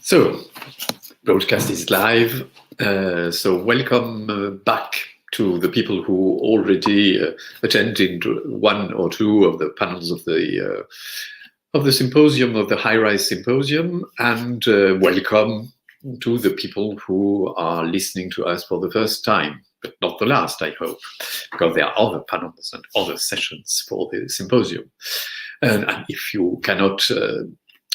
So, broadcast is live. So welcome back to the people who already attended one or two of the panels of the symposium, of the Highrise Symposium, and welcome to the people who are listening to us for the first time, but not the last, I hope, because there are other panels and other sessions for the symposium. And if you cannot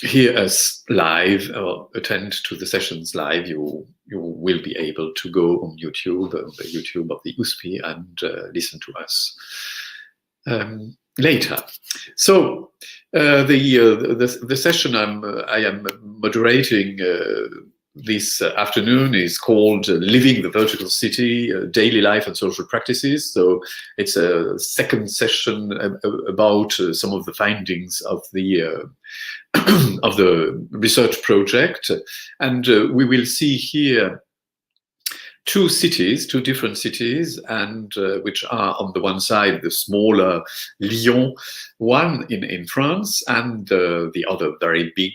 hear us live or attend to the sessions live, you will be able to go on YouTube, the YouTube of the USP, and listen to us later. So the session I am moderating this afternoon is called Living the Vertical City, Daily Life and Social Practices. So it's a second session about some of the findings of the of the research project. And we will see here two different cities, and which are on the one side the smaller Lyon one in France, and the other very big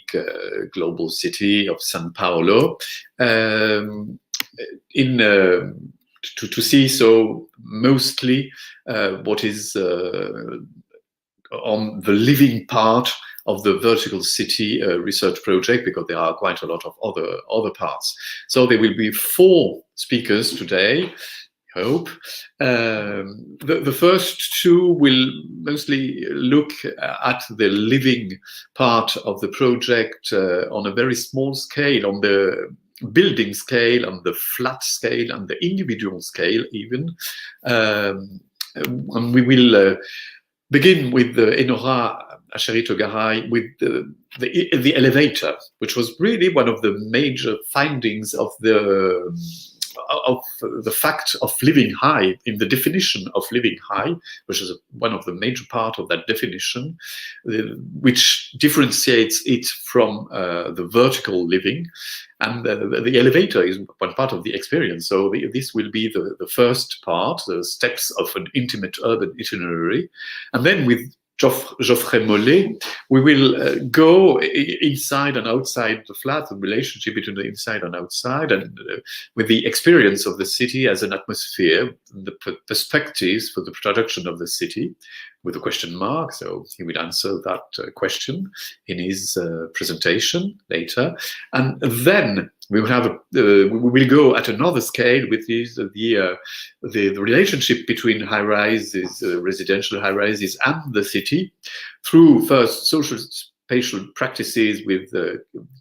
global city of São Paulo, to see so mostly what is on the living part of the vertical city research project, because there are quite a lot of other parts. So there will be 4 speakers today, I hope. The first 2 will mostly look at the living part of the project on a very small scale, on the building scale, on the flat scale, and the individual scale even. And we will begin with the Enora, Acheritogaray, with the elevator, which was really one of the major findings of the fact of living high, in the definition of living high, which is one of the major part of that definition, which differentiates it from the vertical living. And the elevator is one part of the experience. So this will be the first part, the steps of an intimate urban itinerary. And then with Geoffrey Mollé, we will go inside and outside the flat, the relationship between the inside and outside, and with the experience of the city as an atmosphere, the perspectives for the production of the city, with a question mark. So he will answer that question in his presentation later. And then we will have we will go at another scale, with the relationship between high-rises, residential high-rises, and the city, through first social spatial practices with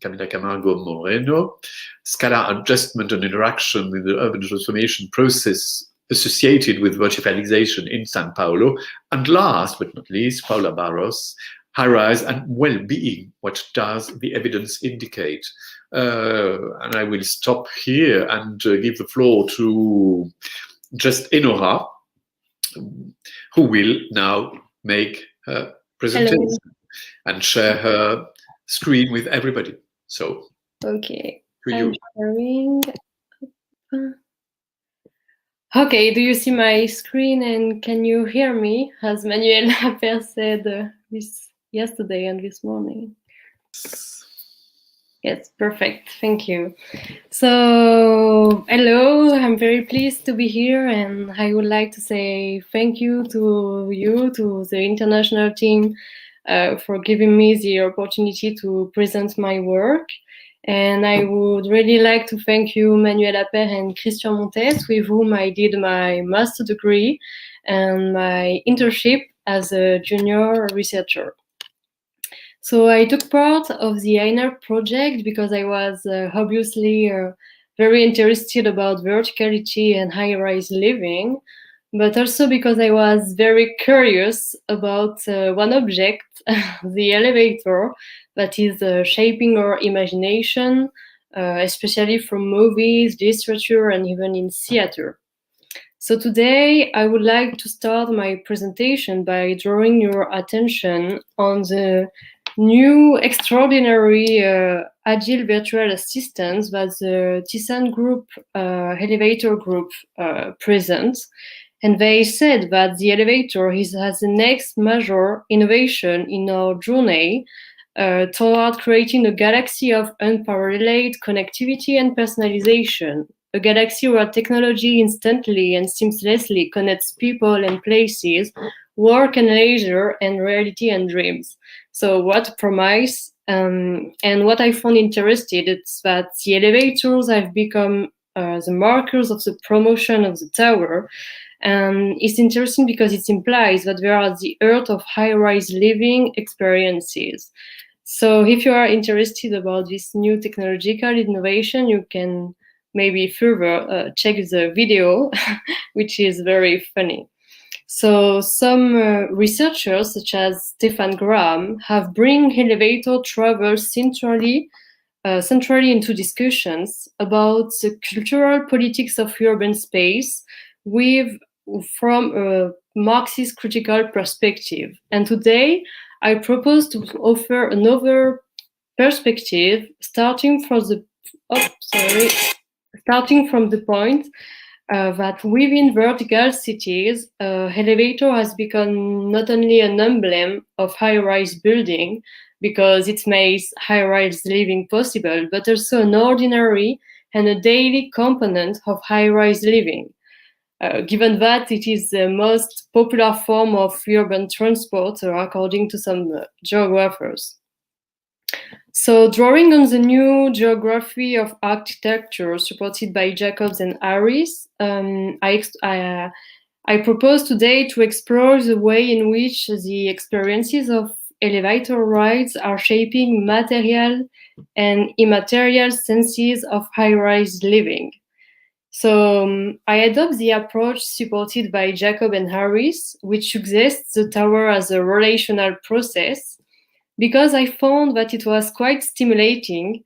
Camila Moreno, scalar adjustment and interaction with the urban transformation process associated with verticalization in São Paulo, and last but not least, Paula Barros, high-rise and well-being. What does the evidence indicate? And I will stop here and give the floor to just Enora, who will now make her presentation. Hello. And share her screen with everybody. So, okay, I'm sharing. Okay, do you see my screen and can you hear me, as Manuel Lapierre said yesterday and this morning? Yes, perfect, thank you. So, hello, I'm very pleased to be here, and I would like to say thank you, to the international team, for giving me the opportunity to present my work. And I would really like to thank you, Manuel Lapierre and Christian Montés, with whom I did my master degree and my internship as a junior researcher. So I took part of the INER project because I was obviously very interested about verticality and high-rise living, but also because I was very curious about one object, the elevator, that is shaping our imagination, especially from movies, literature, and even in theater. So today, I would like to start my presentation by drawing your attention on the new extraordinary agile virtual assistants that the Tisan Group elevator group presents. And they said that the elevator is as the next major innovation in our journey toward creating a galaxy of unparalleled connectivity and personalization, a galaxy where technology instantly and seamlessly connects people and places, work and leisure, and reality and dreams. So what a promise, and what I found interesting is that the elevators have become the markers of the promotion of the tower. And it's interesting because it implies that they are the heart of high-rise living experiences. So if you are interested about this new technological innovation, you can maybe further check the video, which is very funny. So some researchers, such as Stefan Graham, have bring elevator travel centrally into discussions about the cultural politics of urban space from a Marxist critical perspective. And today, I propose to offer another perspective, starting from the point that within vertical cities, elevator has become not only an emblem of high-rise building, because it makes high-rise living possible, but also an ordinary and a daily component of high-rise living. Given that it is the most popular form of urban transport, according to some geographers. So, drawing on the new geography of architecture supported by Jacobs and Highrise, I propose today to explore the way in which the experiences of elevator rides are shaping material and immaterial senses of high-rise living. So I adopt the approach supported by Jacob and Highrise, which suggests the tower as a relational process, because I found that it was quite stimulating,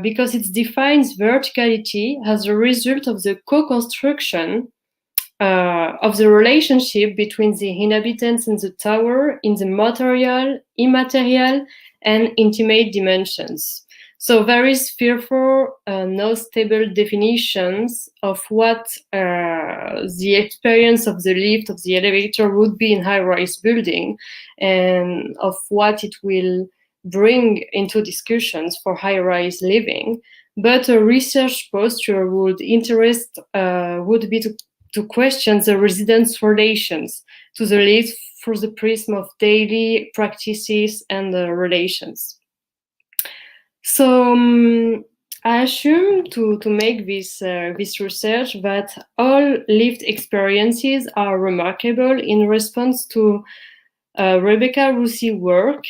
because it defines verticality as a result of the co-construction of the relationship between the inhabitants and the tower in the material, immaterial, and intimate dimensions. So there is therefore no stable definitions of what the experience of the lift, of the elevator would be in high-rise building, and of what it will bring into discussions for high-rise living. But a research posture would be to question the residents' relations to the lift through the prism of daily practices and relations. So I assume to make this research that all lived experiences are remarkable in response to Rebecca Russi's work,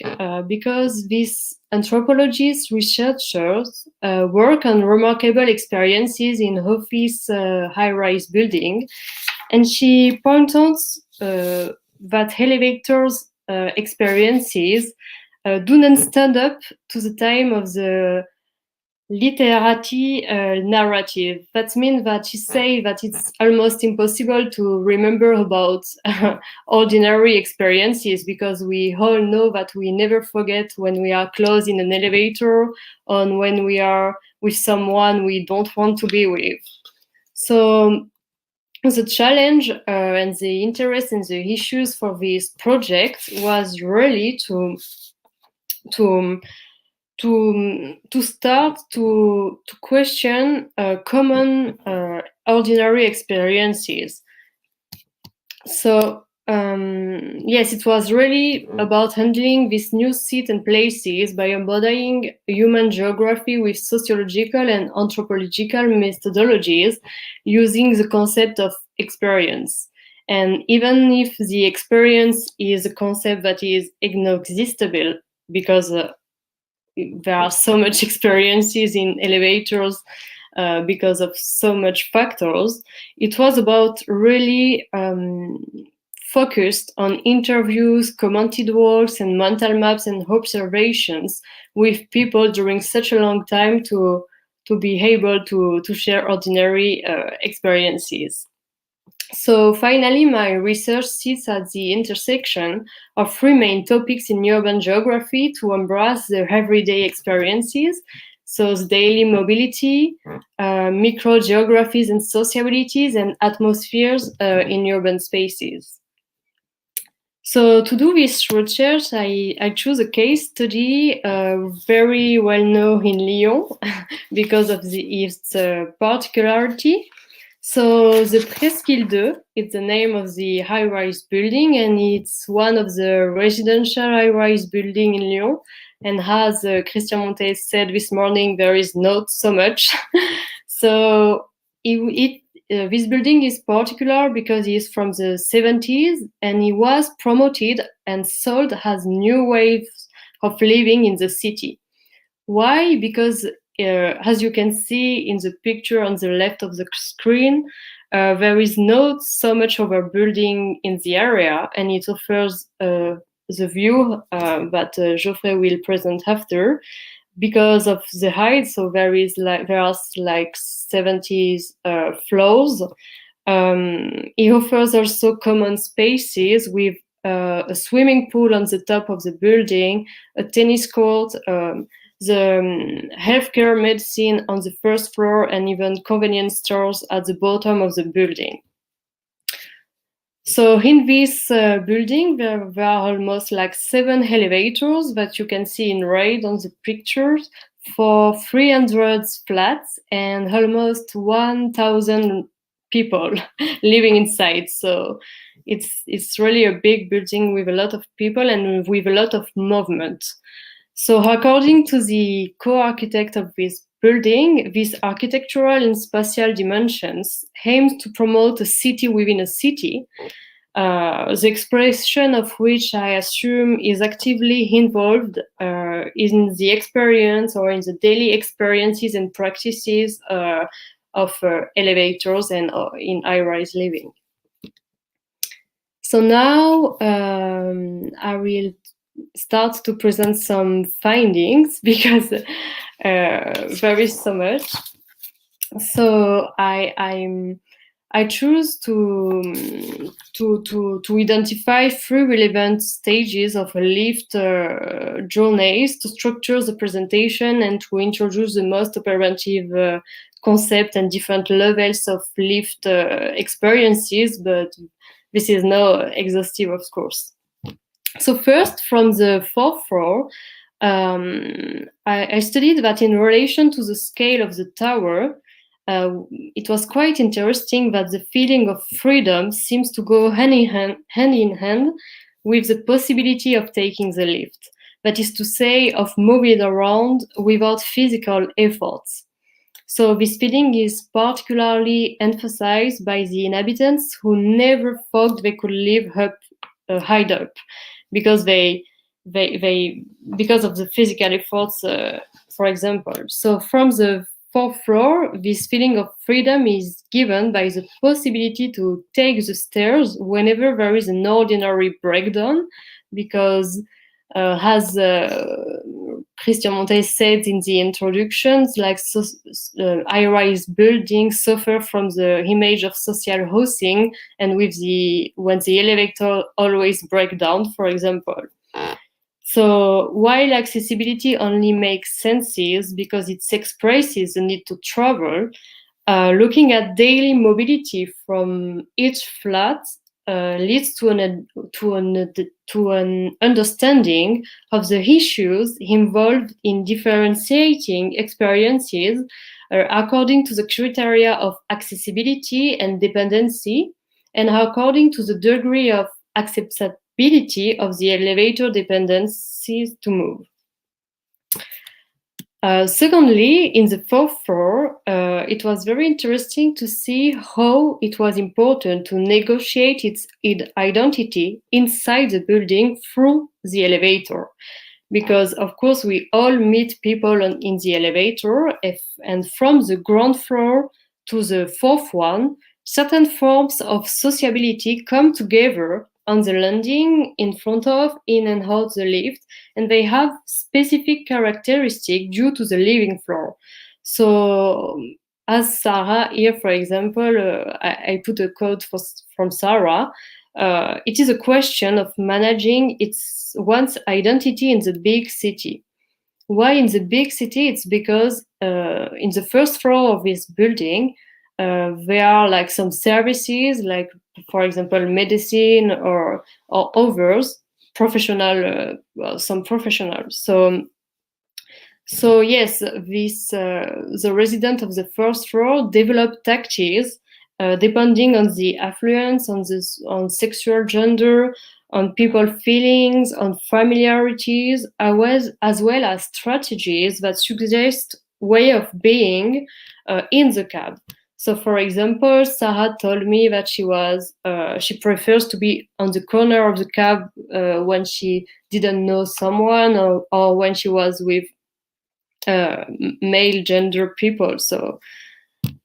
because these anthropologists, researchers work on remarkable experiences in office high-rise building, and she points out that elevators experiences do not stand up to the time of the literati narrative. That means that she says that it's almost impossible to remember about ordinary experiences, because we all know that we never forget when we are close in an elevator or when we are with someone we don't want to be with. So the challenge and the interest in the issues for this project was really to start to question common ordinary experiences. So yes, it was really about handling these new seats and places by embodying human geography with sociological and anthropological methodologies, using the concept of experience. And even if the experience is a concept that is inexhaustible, because there are so much experiences in elevators because of so much factors, it was about really focused on interviews, commented works, and mental maps and observations with people during such a long time to be able to share ordinary experiences. So finally, my research sits at the intersection of three main topics in urban geography to embrace the everyday experiences. So the daily mobility, microgeographies and sociabilities, and atmospheres in urban spaces. So to do this research, I chose a case study very well known in Lyon because of its particularity. So the Presqu'île 2 is the name of the high-rise building, and it's one of the residential high-rise building in Lyon. And as Christian Montés said this morning, there is not so much. So this building is particular because it is from the 70s, and it was promoted and sold as new waves of living in the city. Why? Because as you can see in the picture on the left of the screen, there is not so much overbuilding in the area, and it offers the view that Geoffrey will present after. Because of the height, so there are like 70 floors. It offers also common spaces with a swimming pool on the top of the building, a tennis court, the healthcare medicine on the first floor, and even convenience stores at the bottom of the building. So in this building, there are almost like 7 elevators that you can see in red on the pictures for 300 flats and almost 1,000 people living inside. So it's really a big building with a lot of people and with a lot of movement. So according to the co-architect of this building, these architectural and spatial dimensions aims to promote a city within a city, the expression of which I assume is actively involved in the experience or in the daily experiences and practices of elevators and in high-rise living. So now I will start to present some findings because there is so much. So I choose to identify 3 relevant stages of a lift journeys to structure the presentation and to introduce the most operative concept and different levels of lift experiences, but this is not exhaustive, of course. So first, from the 4th floor, I studied that in relation to the scale of the tower, it was quite interesting that the feeling of freedom seems to go hand in hand with the possibility of taking the lift. That is to say, of moving around without physical efforts. So this feeling is particularly emphasized by the inhabitants who never thought they could live high up, because because of the physical efforts, for example. So from the 4th floor, this feeling of freedom is given by the possibility to take the stairs whenever there is an ordinary breakdown, because as Christian Montés said in the introductions, like high-rise buildings suffer from the image of social housing, and when the elevator always breaks down, for example. So while accessibility only makes sense because it expresses the need to travel, looking at daily mobility from each flat leads to an understanding of the issues involved in differentiating experiences according to the criteria of accessibility and dependency, and according to the degree of acceptability of the elevator dependencies to move. Secondly, in the 4th floor, it was very interesting to see how it was important to negotiate its identity inside the building through the elevator. Because, of course, we all meet people in the elevator, and from the ground floor to the 4th one, certain forms of sociability come together on the landing, in front of, in and out the lift, and they have specific characteristics due to the living floor. So, as Sarah here, for example, I put a quote from Sarah. It is a question of managing one's identity in the big city. Why in the big city? It's because in the 1st floor of this building, there are like some services like for example, medicine or others, professional, some professionals. So yes, this the resident of the first floor developed tactics depending on the affluence, on sexual gender, on people feelings, on familiarities, as well as strategies that suggest way of being in the cab. So, for example, Sarah told me that she prefers to be on the corner of the cab when she didn't know someone, or when she was with male gender people. So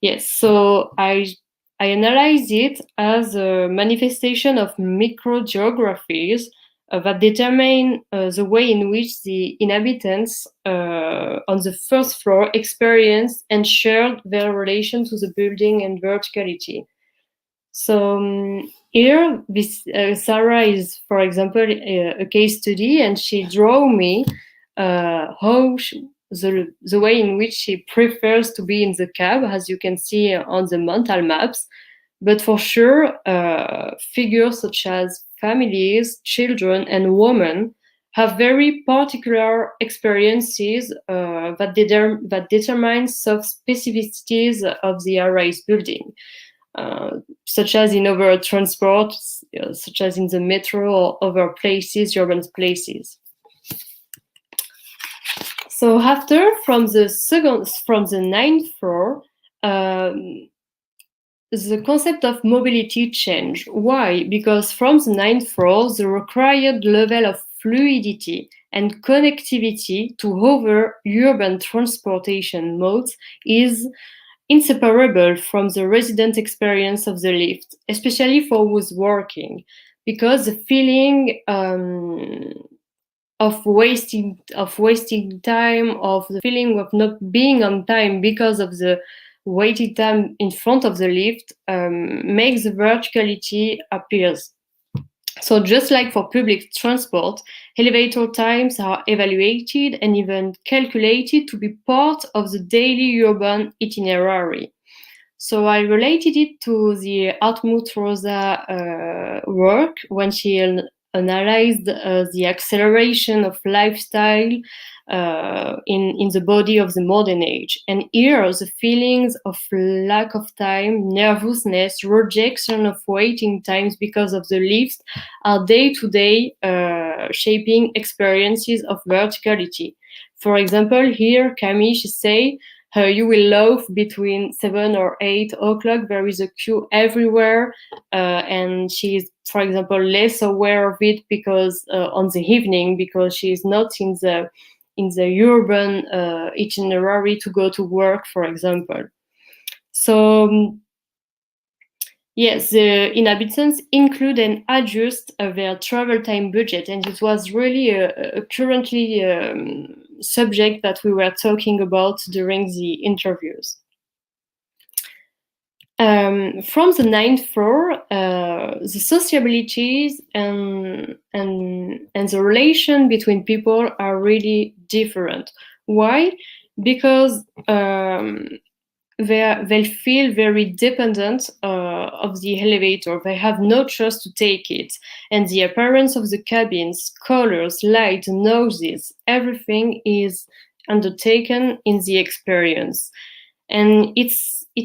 yes, so I analyze it as a manifestation of microgeographies that determine the way in which the inhabitants on the first floor experience and shared their relation to the building and verticality. So here, this Sarah is, for example, a case study, and she drew me how the way in which she prefers to be in the cab, as you can see on the mental maps. But for sure, figures such as families, children, and women have very particular experiences that determine some specificities of the Highrise building, such as in other transport, such as in the metro or other places, urban places. So after, from the ninth floor, the concept of mobility changed. Why? Because from the ninth floor, the required level of fluidity and connectivity to other urban transportation modes is inseparable from the resident experience of the lift, especially for who's working, because the feeling of wasting time, of the feeling of not being on time because of the waiting time in front of the lift makes the verticality appears. So just like for public transport, elevator times are evaluated and even calculated to be part of the daily urban itinerary. So I related it to the Hartmut Rosa work when she analyzed the acceleration of lifestyle in the body of the modern age. And here, the feelings of lack of time, nervousness, rejection of waiting times because of the lift are day-to-day shaping experiences of verticality. For example, here, Camille, she say, you will loaf between 7 or 8 o'clock. There is a queue everywhere, and she is, for example, less aware of it because on the evening, because she is not in the urban itinerary to go to work, for example. So yes, the inhabitants include and adjust their travel time budget, and it was really a currently subject that we were talking about during the interviews. From the ninth floor, the sociabilities and the relation between people are really different. Why? Because they feel very dependent of the elevator. They have no choice to take it. And the appearance of the cabins, colors, light, noises, everything is undertaken in the experience. And it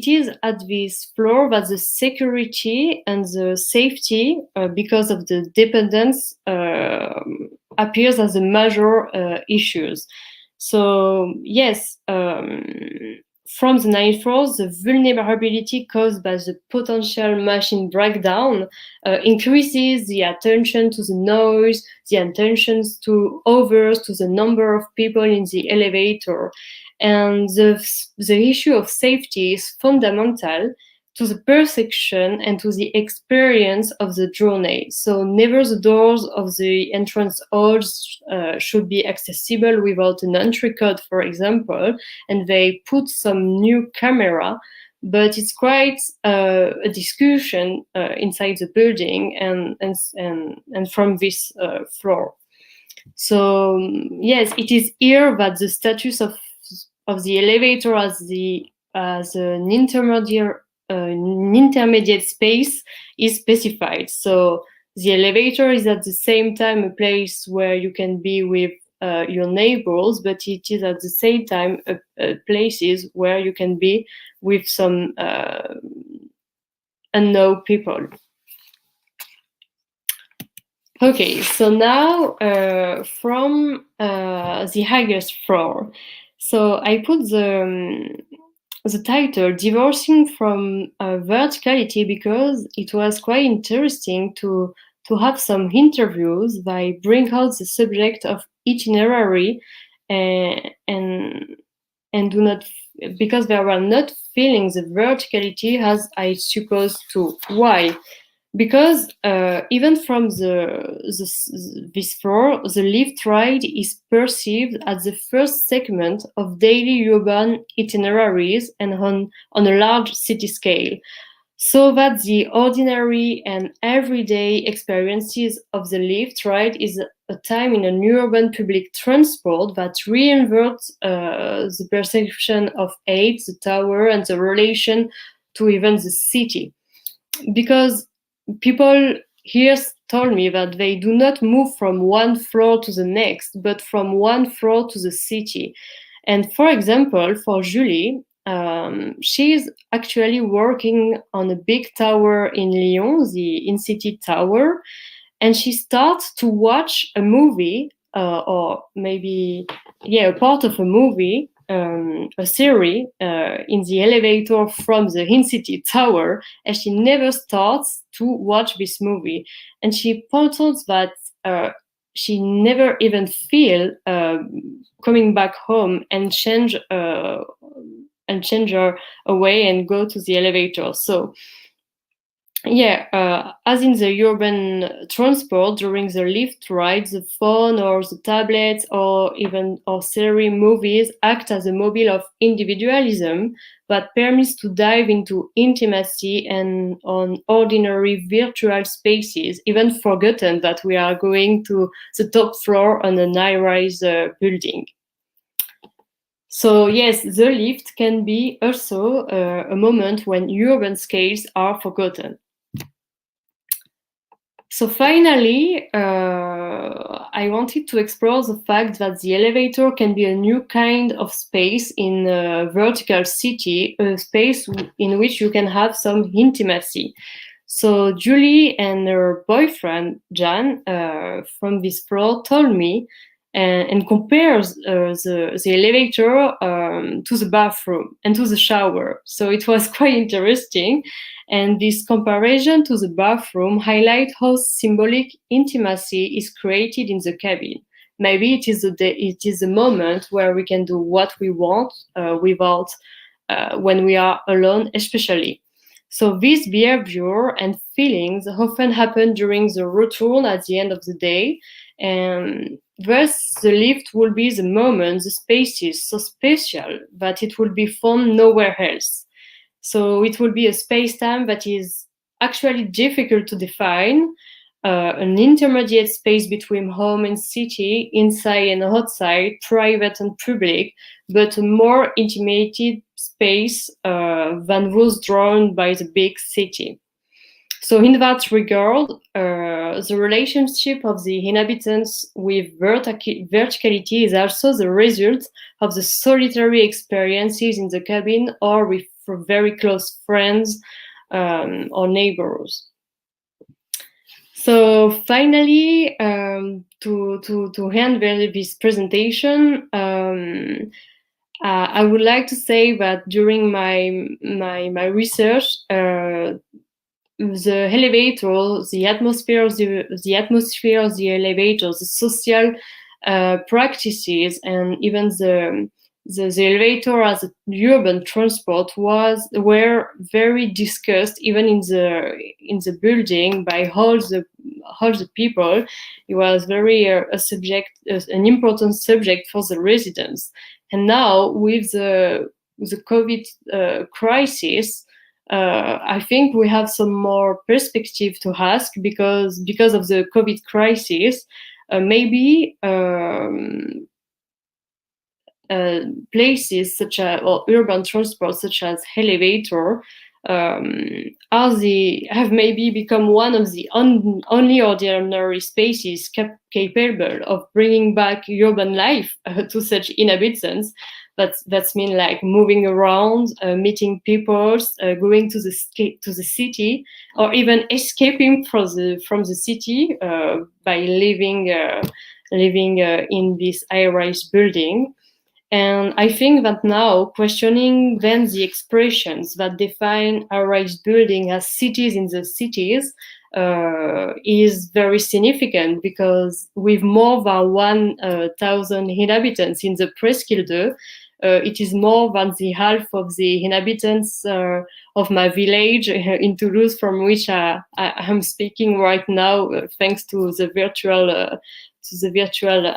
is at this floor that the security and the safety, because of the dependence, appears as a major issues. So yes, from the ninth floor, the vulnerability caused by the potential machine breakdown increases the attention to the noise, the attentions to others, to the number of people in the elevator. And the issue of safety is fundamental to the perception and to the experience of the journey. So never the doors of the entrance halls should be accessible without an entry code, for example, and they put some new camera, but it's quite a discussion inside the building and from this floor. So yes, it is here that the status of the elevator as an intermediate an intermediate space is specified. So the elevator is at the same time a place where you can be with your neighbors, but it is at the same time places where you can be with some unknown people. Okay, so now from the highest floor. So I put the title Divorcing from Verticality because it was quite interesting to have some interviews that bring out the subject of itinerary and do not, because they were not feeling the verticality as I supposed to. Why? Because even from this floor, the lift ride is perceived as the first segment of daily urban itineraries and on a large city scale, so that the ordinary and everyday experiences of the lift ride is a time in an urban public transport that reinverts the perception of age, the tower, and the relation to even the city. Because people here told me that they do not move from one floor to the next, but from one floor to the city. And for example, for Julie, she's actually working on a big tower in Lyon, the in-city tower, and she starts to watch a movie, or maybe, a part of a movie, a series in the elevator from the in-city tower, and she never starts to watch this movie. And she points out that she never even feel coming back home and change her away and go to the elevator. So as in the urban transport, during the lift ride, the phone or the tablets or series movies act as a mobile of individualism that permits to dive into intimacy and on ordinary virtual spaces, even forgotten that we are going to the top floor on an high-rise building. So yes, the lift can be also a moment when urban scales are forgotten. So finally, I wanted to explore the fact that the elevator can be a new kind of space in a vertical city, a space in which you can have some intimacy. So Julie and her boyfriend, Jan, from this floor told me and compares the elevator to the bathroom and to the shower. So it was quite interesting. And this comparison to the bathroom highlights how symbolic intimacy is created in the cabin. Maybe it is a moment where we can do what we want without when we are alone, especially. So this behavior and feelings often happen during the return at the end of the day, and thus the lift will be the moment, the space is so special that it will be found nowhere else. So it will be a space-time that is actually difficult to define, an intermediate space between home and city, inside and outside, private and public, but a more intimated space than those drawn by the big city. So in that regard, the relationship of the inhabitants with verticality is also the result of the solitary experiences in the cabin or with very close friends or neighbors. So finally, to end this presentation, I would like to say that during my research, the elevator, the atmosphere of the elevator, the social practices, and even the elevator as a urban transport were very discussed even in the building by all the people. It was very an important subject for the residents. And now with the COVID crisis, I think we have some more perspective to ask because of the COVID crisis. Maybe places such as or urban transport such as elevator have maybe become one of the only ordinary spaces capable of bringing back urban life to such inhabitants. That's mean like moving around, meeting people, going to the city, or even escaping from the city by living in this high-rise building. And I think that now questioning then the expressions that define high-rise building as cities in the cities is very significant, because with more than 1,000 inhabitants in the Presqu'île, it is more than the half of the inhabitants of my village in Toulouse, from which I'm speaking right now, thanks to the virtual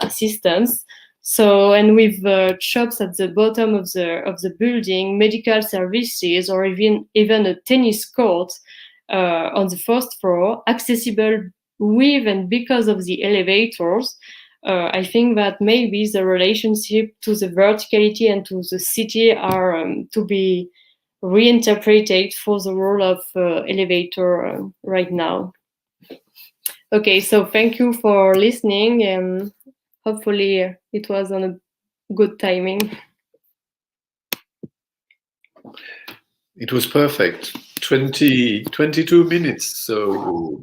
assistants. So, and with shops at the bottom of the building, medical services, or even a tennis court on the first floor, accessible with and because of the elevators, I think that maybe the relationship to the verticality and to the city are to be reinterpreted for the role of elevator right now. Okay, so thank you for listening, and hopefully it was on a good timing. It was perfect. 22 minutes. So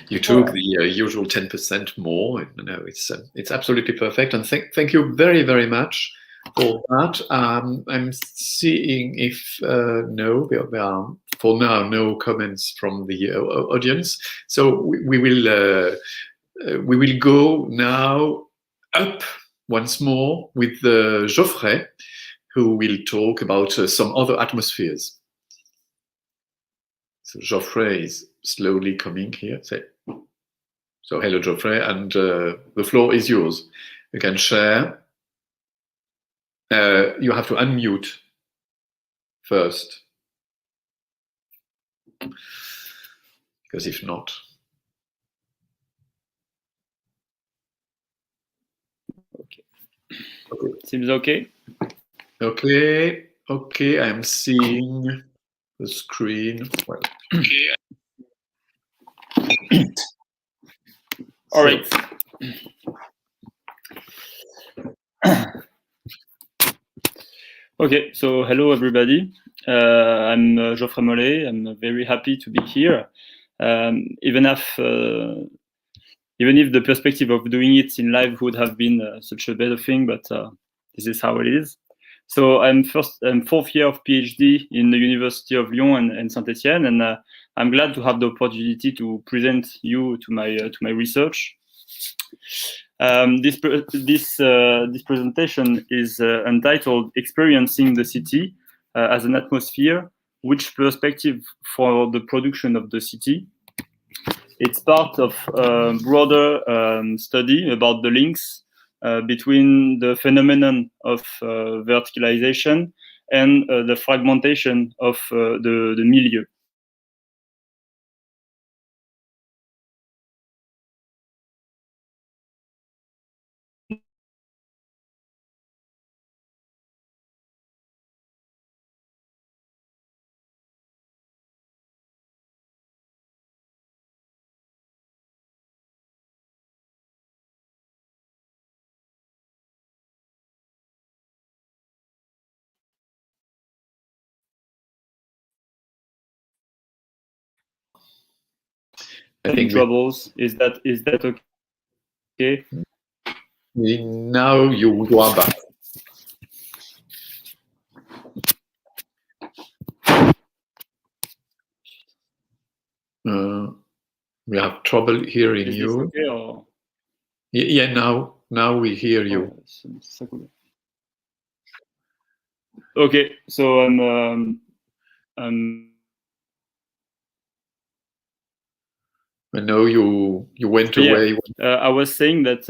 you took the usual 10% more. No, it's absolutely perfect. And thank you very, very much for that. I'm seeing if no, there are for now no comments from the audience. So we will go now up once more with Geoffrey, who will talk about some other atmospheres. So Geoffrey is slowly coming here. So hello, Geoffrey, and the floor is yours. You can share. You have to unmute first, because if not. Okay. Seems okay. Okay. I'm seeing the screen. Well. All right. Okay, so hello everybody. I'm Geoffrey Mollé. I'm very happy to be here. Even if the perspective of doing it in live would have been such a better thing, but this is how it is. So I'm fourth year of PhD in the University of Lyon and Saint-Etienne, and I'm glad to have the opportunity to present you to my research. This presentation is entitled "Experiencing the City as an Atmosphere: Which Perspective for the Production of the City?" It's part of a broader study about the links between the phenomenon of verticalization and the fragmentation of the milieu. I think troubles. Is that okay? Now you are back. We have trouble hearing you. Okay, or... Yeah, now we hear you. Okay, so I'm I know you went away. I was saying that.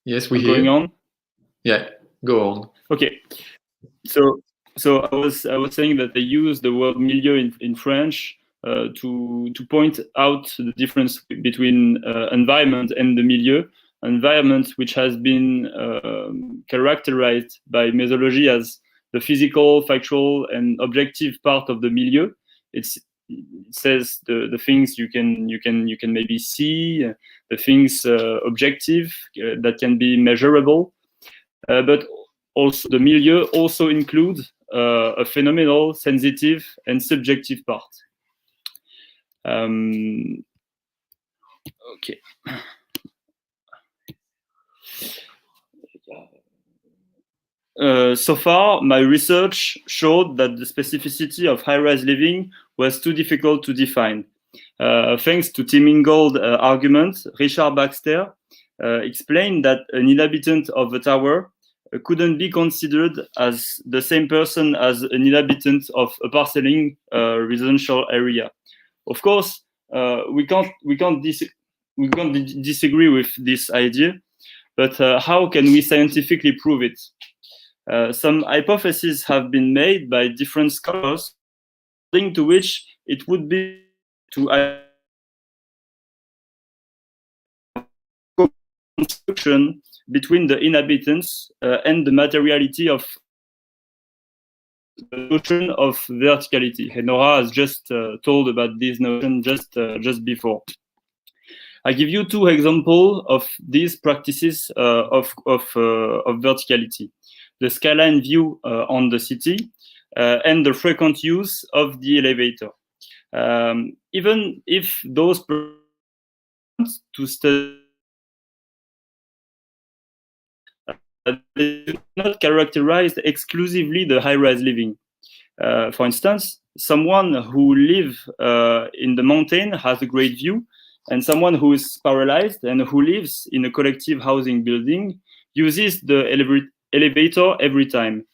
Yes, we hear. Going on. Yeah, go on. Okay, so I was saying that they use the word milieu in French to point out the difference between environment and the milieu, environment which has been characterized by methodology as the physical, factual, and objective part of the milieu. It says the things you can maybe see, the things objective that can be measurable, but also the milieu also includes a phenomenal, sensitive, and subjective part. Okay. So far, my research showed that the specificity of high-rise living was too difficult to define. Thanks to Tim Ingold's argument, Richard Baxter explained that an inhabitant of a tower couldn't be considered as the same person as an inhabitant of a parcelling residential area. Of course, we can't disagree with this idea, but how can we scientifically prove it? Some hypotheses have been made by different scholars, according to which it would be to construction between the inhabitants and the materiality of the notion of verticality. Enora has just told about this notion just before. I give you two examples of these practices of verticality: the skyline view on the city and the frequent use of the elevator. Even if those to study they do not characterize exclusively the high-rise living. For instance, someone who lives in the mountain has a great view, and someone who is paralyzed and who lives in a collective housing building uses the elevator every time.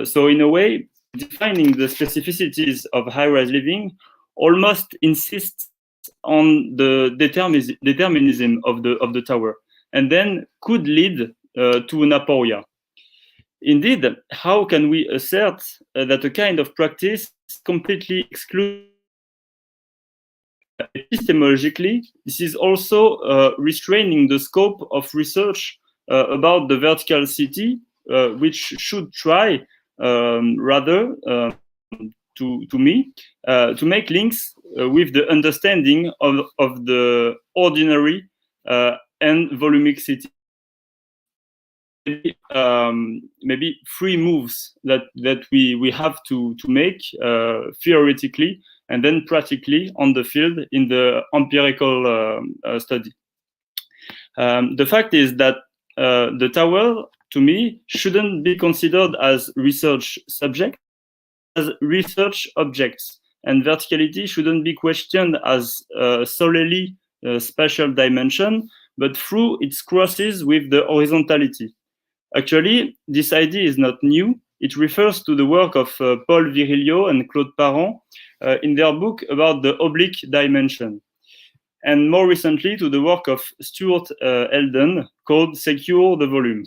So in a way, defining the specificities of high-rise living almost insists on the determinism of the tower, and then could lead to an aporia. Indeed, how can we assert that a kind of practice completely excludes? Epistemologically, this is also restraining the scope of research about the vertical city, which should try rather to make links with the understanding of the ordinary and volumic city. Maybe three moves that we have to make theoretically and then practically on the field in the empirical study. The fact is that the tower, to me, shouldn't be considered as research subject, as research objects, and verticality shouldn't be questioned as solely spatial dimension, but through its crosses with the horizontality. Actually, this idea is not new. It refers to the work of Paul Virilio and Claude Parent in their book about the oblique dimension, and more recently to the work of Stuart Eldon called Secure the Volume.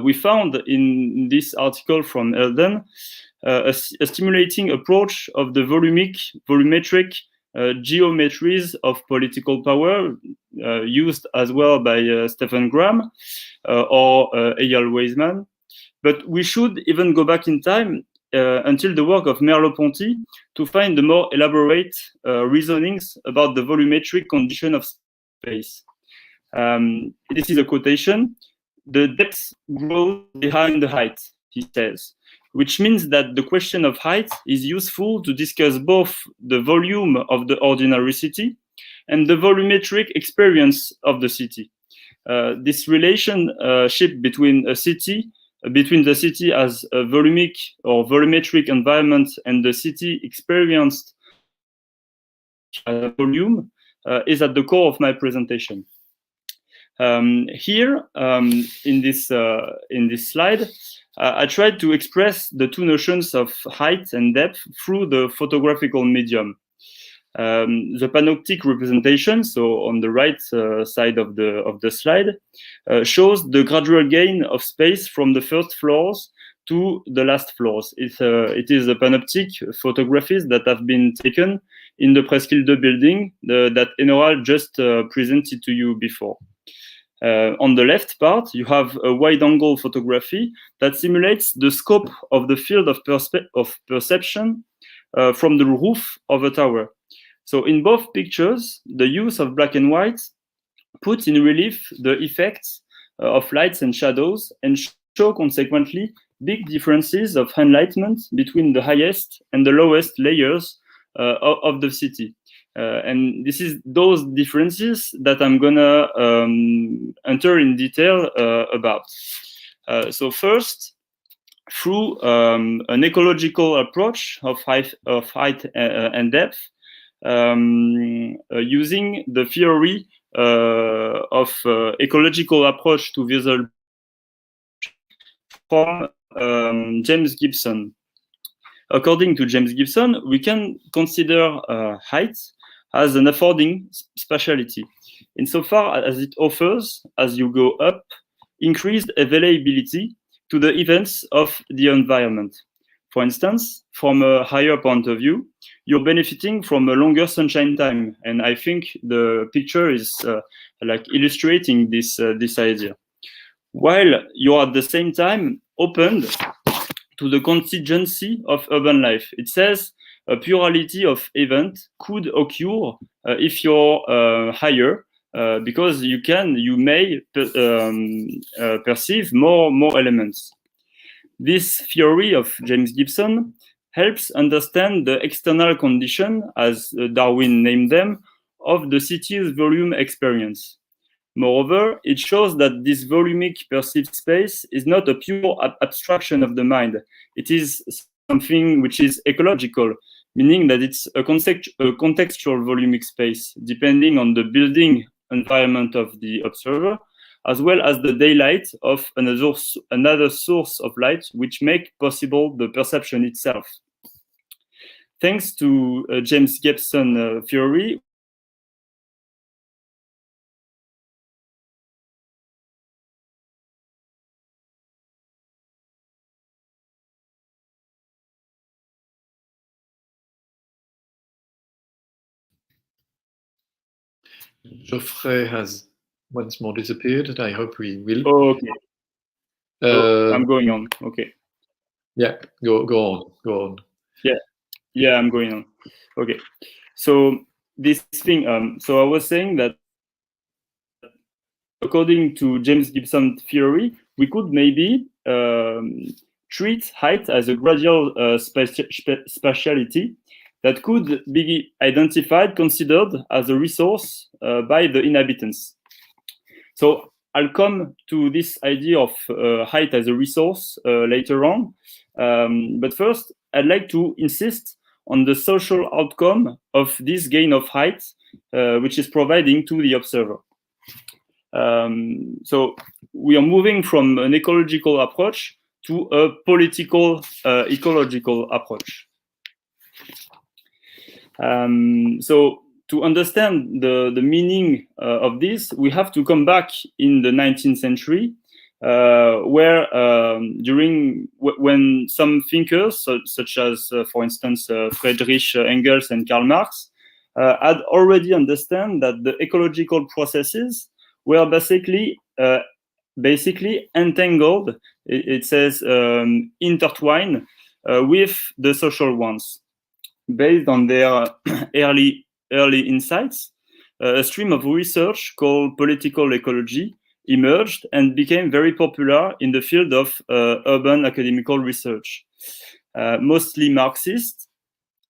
We found in this article from Eldon a stimulating approach of the volumetric geometries of political power, used as well by Stephen Graham or Eyal Weizmann. But we should even go back in time until the work of Merleau-Ponty to find the more elaborate reasonings about the volumetric condition of space. This is a quotation. The depth grows behind the height, he says, which means that the question of height is useful to discuss both the volume of the ordinary city and the volumetric experience of the city. This relationship between the city as a volumic or volumetric environment and the city experienced volume is at the core of my presentation. Here, in this slide, I tried to express the two notions of height and depth through the photographical medium. The panoptic representation, so on the right side of the slide, shows the gradual gain of space from the first floors to the last floors. It is a panoptic photographies that have been taken in the Presqu'île 2 building that Enora just presented to you before. On the left part, you have a wide-angle photography that simulates the scope of the field of perception from the roof of a tower. So in both pictures, the use of black and white puts in relief the effects of lights and shadows and show consequently big differences of enlightenment between the highest and the lowest layers of the city. And this is those differences that I'm gonna enter in detail about. So first, through an ecological approach of height and depth, using the theory of ecological approach to visual from James Gibson. According to James Gibson, we can consider height as an affording spatiality, insofar as it offers, as you go up, increased availability to the events of the environment. For instance, from a higher point of view, you're benefiting from a longer sunshine time, and I think the picture is like illustrating this idea. While you're at the same time opened to the contingency of urban life. It says a plurality of events could occur if you're higher, because you may perceive more elements. This theory of James Gibson helps understand the external condition, as Darwin named them, of the city's volume experience. Moreover, it shows that this volumic perceived space is not a pure abstraction of the mind. It is something which is ecological, meaning that it's a contextual volumic space, depending on the building environment of the observer, as well as the daylight of another source of light, which make possible the perception itself. Thanks to James Gibson theory, Geoffrey has once more disappeared, and I hope we will. Oh, okay. I'm going on. Okay. Yeah, go on. Yeah, I'm going on. Okay. So this thing. So I was saying that according to James Gibson theory, we could maybe treat height as a gradual spatiality that could be identified, considered as a resource by the inhabitants. So I'll come to this idea of height as a resource later on. But first, I'd like to insist on the social outcome of this gain of height, which is providing to the observer. So we are moving from an ecological approach to a political ecological approach. So to understand the meaning of this, we have to come back in the 19th century, where when some thinkers, such as, for instance, Friedrich Engels and Karl Marx, had already understand that the ecological processes were basically entangled, it says intertwined, with the social ones. Based on their early insights, a stream of research called political ecology emerged and became very popular in the field of urban academical research. Mostly Marxist,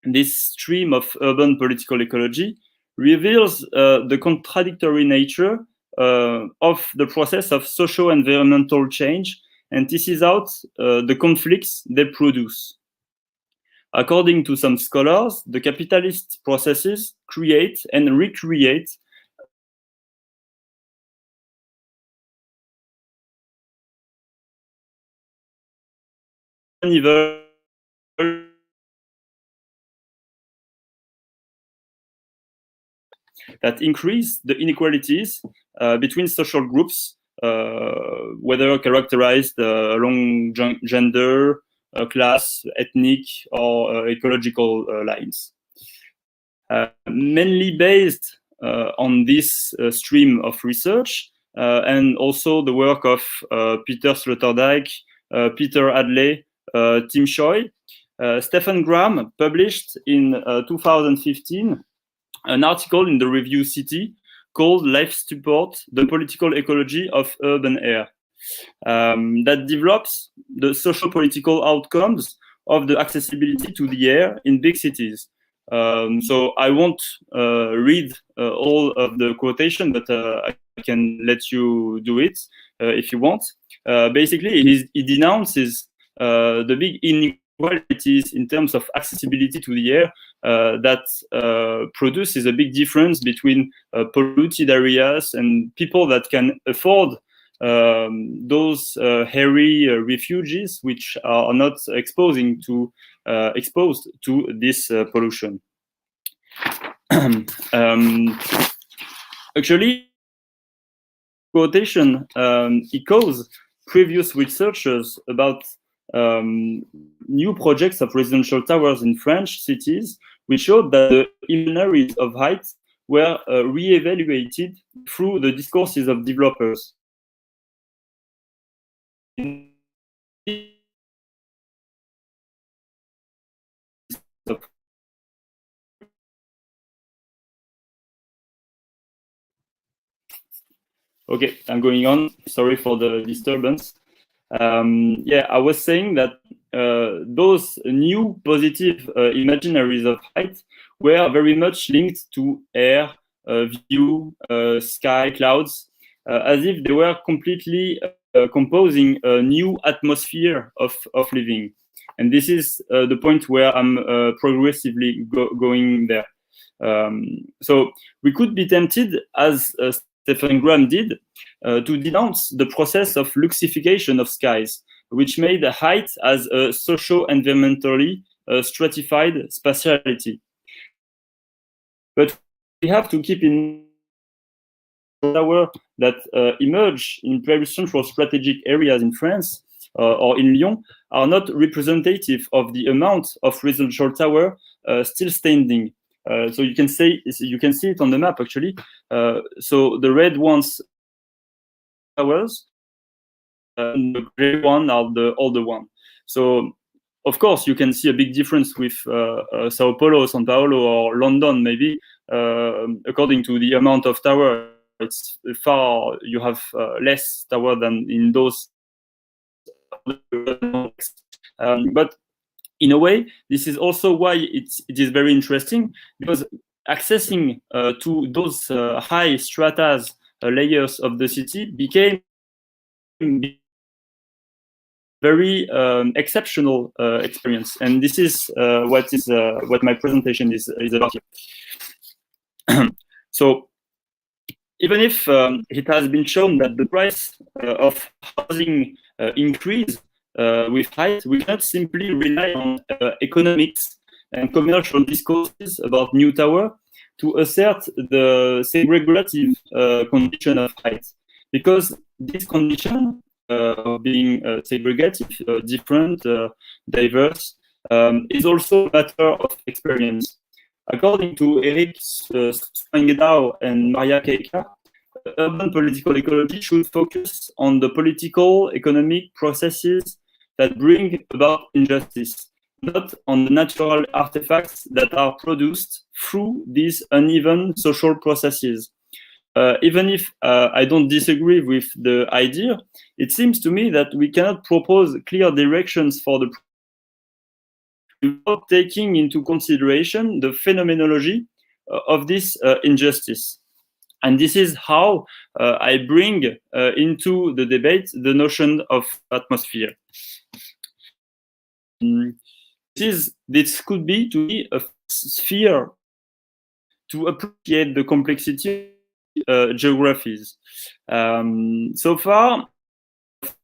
this stream of urban political ecology reveals the contradictory nature of the process of socio-environmental change and teases out the conflicts they produce. According to some scholars, the capitalist processes create and recreate uneven that increase the inequalities between social groups, whether characterized along gender, class, ethnic, or ecological lines. Mainly based on this stream of research, and also the work of Peter Sloterdijk, Peter Hadley, Tim Choi. Stephen Graham published in 2015 an article in the review City called Life Support, the Political Ecology of Urban Air, that develops the social-political outcomes of the accessibility to the air in big cities. So I won't read all of the quotation, but I can let you do it if you want. Basically, he denounces the big inequalities in terms of accessibility to the air that produces a big difference between polluted areas and people that can afford those hairy refuges which are not exposed to this pollution. Actually, quotation echoes previous researchers about new projects of residential towers in French cities, which showed that the imaginaries of height were re-evaluated through the discourses of developers. Okay, I'm going on. Sorry for the disturbance. Yeah, I was saying that those new positive imaginaries of height were very much linked to air, view, sky, clouds, as if they were completely composing a new atmosphere of living. And this is the point where I'm progressively going there. So we could be tempted, as Stephen Graham did, to denounce the process of luxification of skies, which made height as a socio-environmentally stratified spatiality. But we have to keep in mind that emerge in very central strategic areas in France or in Lyon are not representative of the amount of residential tower still standing. So you can see it on the map actually. So the red ones towers, and the gray one are the older one. So of course you can see a big difference with Sao Paulo, São Paulo, or London maybe, according to the amount of tower. It's far, you have less tower than in those. But in a way, this is also why it is very interesting, because accessing to those high stratas layers of the city became very exceptional experience, and this is what my presentation is about here. So even if it has been shown that the price of housing increase with height, we cannot simply rely on economics and commercial discourses about new tower to assert the segregative condition of height, because this condition of being segregative, different, diverse, is also a matter of experience. According to Eric Spangedau and Maria Keika, urban political ecology should focus on the political, economic processes that bring about injustice, not on the natural artifacts that are produced through these uneven social processes. Even if I don't disagree with the idea, it seems to me that we cannot propose clear directions for the without taking into consideration the phenomenology of this injustice. And this is how I bring into the debate the notion of atmosphere. This could be to be a sphere to appreciate the complexity geographies. So far,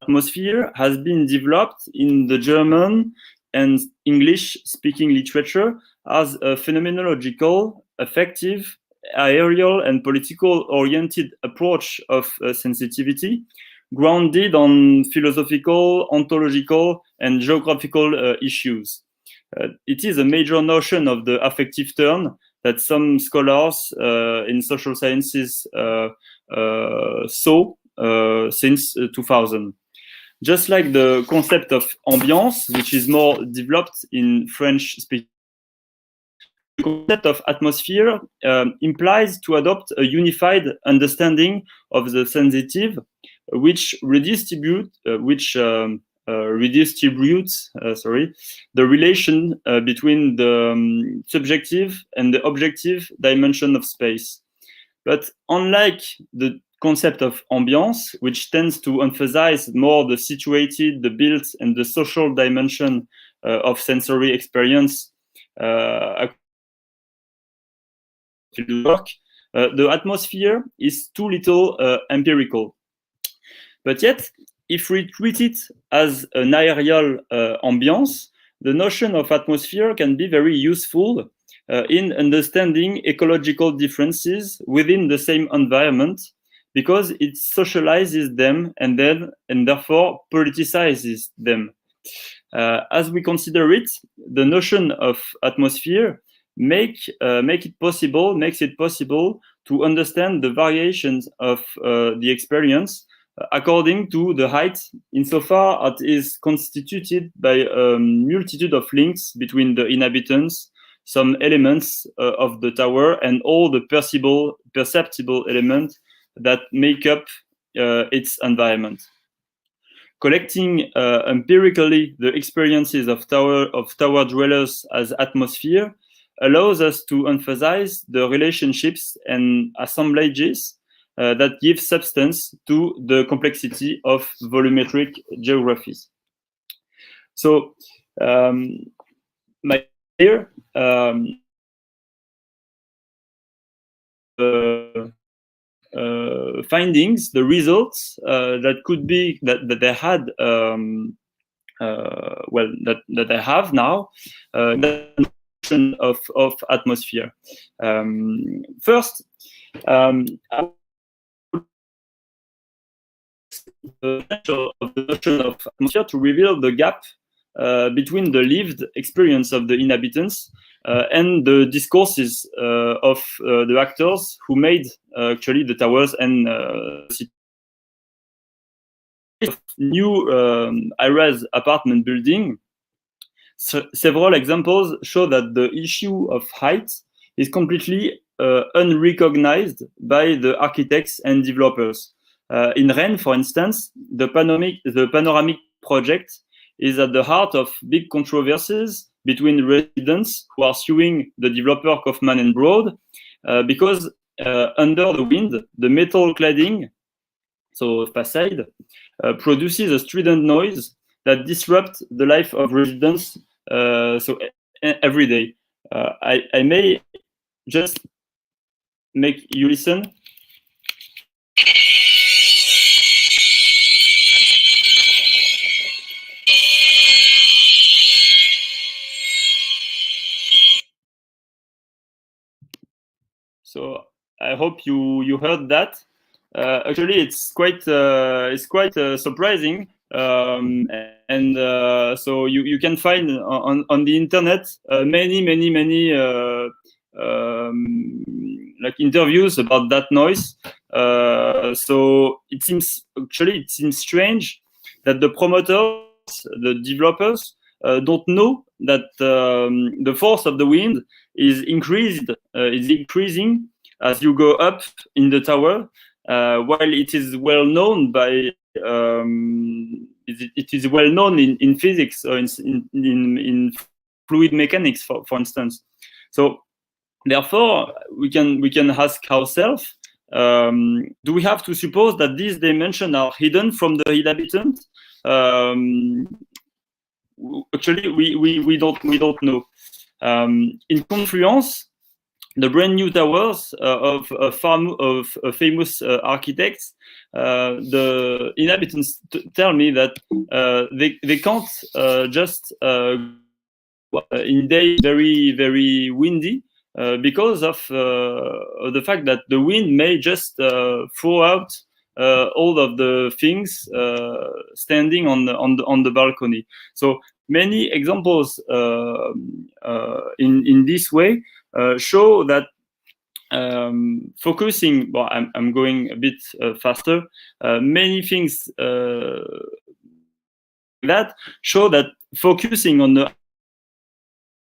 atmosphere has been developed in the German and English-speaking literature as a phenomenological, affective, aerial, and political-oriented approach of sensitivity, grounded on philosophical, ontological, and geographical issues. It is a major notion of the affective turn that some scholars in social sciences saw since 2000. Just like the concept of ambiance, which is more developed in French-speaking, the concept of atmosphere implies to adopt a unified understanding of the sensitive, which redistributes the relation between the subjective and the objective dimension of space. But unlike the concept of ambiance, which tends to emphasize more the situated, the built, and the social dimension of sensory experience, the atmosphere is too little empirical. But yet, if we treat it as an aerial ambience, the notion of atmosphere can be very useful in understanding ecological differences within the same environment, because it socializes them and therefore politicizes them. As we consider it, the notion of atmosphere makes it possible to understand the variations of the experience according to the height, insofar as it is constituted by a multitude of links between the inhabitants, some elements of the tower, and all the perceptible elements that make up its environment. Collecting empirically the experiences of tower dwellers as atmosphere allows us to emphasize the relationships and assemblages that give substance to the complexity of volumetric geographies. So, my here findings, the results that could be that they had, that I have now, the notion of atmosphere. First, the potential of the notion of atmosphere to reveal the gap between the lived experience of the inhabitants and the discourses of the actors who made actually the towers and new Highrise apartment building. Several examples show that the issue of height is completely unrecognized by the architects and developers. In Rennes, for instance, the panoramic project is at the heart of big controversies between residents who are suing the developer Kaufman and Broad because under the wind, the metal cladding, so facade, produces a strident noise that disrupts the life of residents every day. I may just make you listen. So I hope you heard that. Actually, it's quite surprising, and so you can find on the internet many like interviews about that noise. So it seems strange that the promoters, the developers, don't know that the force of the wind is increasing as you go up in the tower, while it is well known by it is well known in physics or in fluid mechanics, for instance. So therefore, we can ask ourselves: do we have to suppose that these dimensions are hidden from the inhabitant? Actually, we don't know. In Confluence, the brand new towers of famous architects, the inhabitants tell me that they can't just in days very windy because of the fact that the wind may just throw out all of the things standing on the balcony. So many examples in this way show that focusing, well, I'm going a bit faster. Many things that show that focusing on the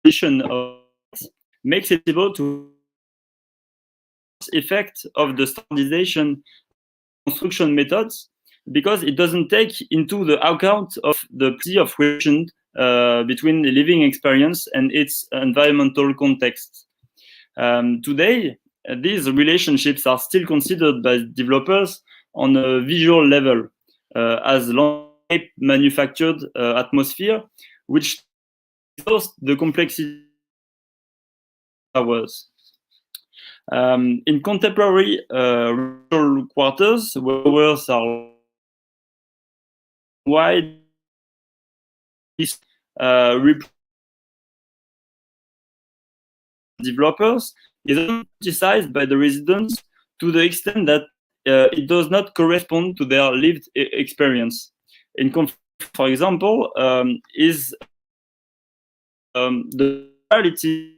addition of makes it able to effect of the standardization construction methods, because it doesn't take into the account of the plenty of relation between the living experience and its environmental context. Today, these relationships are still considered by developers on a visual level as landscape manufactured atmosphere, which shows the complexity of ours. In contemporary rural quarters, where words are wide, developers is criticized by the residents to the extent that it does not correspond to their lived experience. For example, is the reality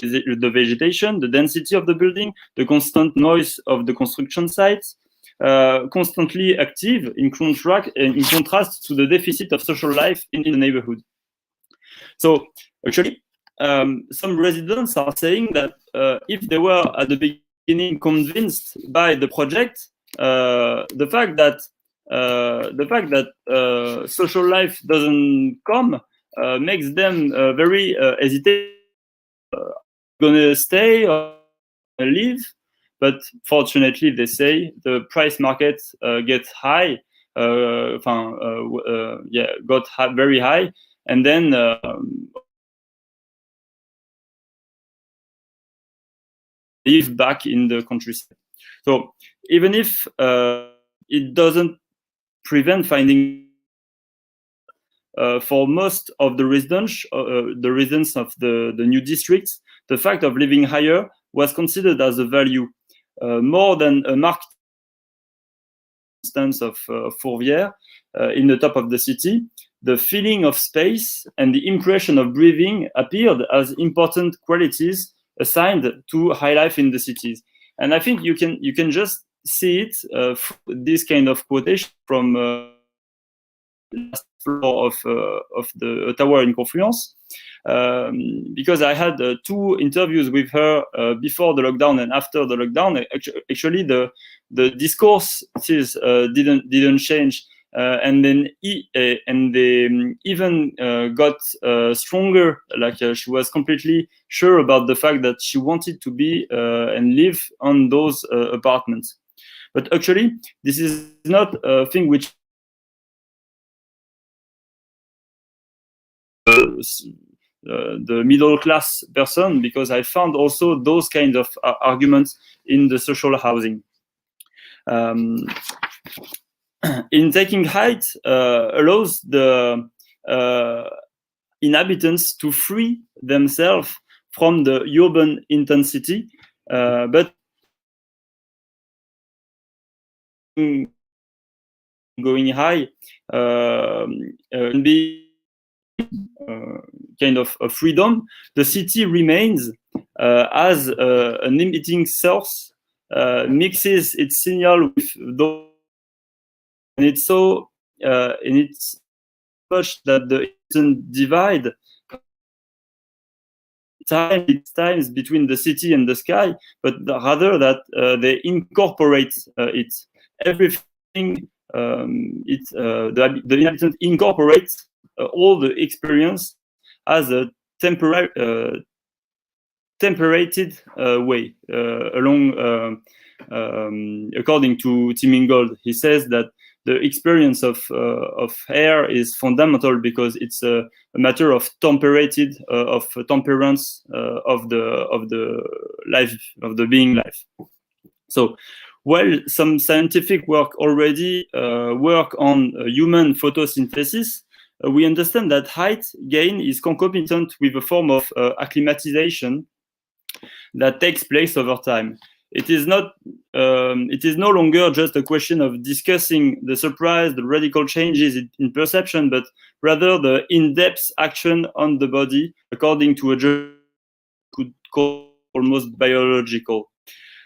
the vegetation, the density of the building, the constant noise of the construction sites, constantly active in contrast to the deficit of social life in the neighborhood. So actually, some residents are saying that if they were at the beginning convinced by the project, the fact that social life doesn't come makes them very hesitant. Gonna stay or leave, but fortunately, they say the price market gets high, got very high, and then live back in the countryside. So even if it doesn't prevent finding for most of the residents of the new districts, the fact of living higher was considered as a value more than a marked instance of Fourvière in the top of the city. The feeling of space and the impression of breathing appeared as important qualities assigned to high life in the cities. And I think you can just see it this kind of quotation from last floor of the tower in Confluence, because I had 2 interviews with her before the lockdown and after the lockdown. Actually, the discourses didn't change, and then they even got stronger. Like she was completely sure about the fact that she wanted to be and live on those apartments. But actually, this is not a thing which the middle class person, because I found also those kinds of arguments in the social housing. In taking height allows the inhabitants to free themselves from the urban intensity, but going high can be kind of a freedom. The city remains as an emitting source, mixes its signal with those, and it's so and it's much that the divide times between the city and the sky, but rather that they incorporate it. Everything the inhabitant incorporates all the experience as a temperated way along. According to Tim Ingold, he says that the experience of air is fundamental because it's a matter of temperance of the life of the being life. So, while some scientific work already work on human photosynthesis, we understand that height gain is concomitant with a form of acclimatization that takes place over time. it is not. It is no longer just a question of discussing the surprise, the radical changes in perception, but rather the in-depth action on the body, according to a journal could call almost biological.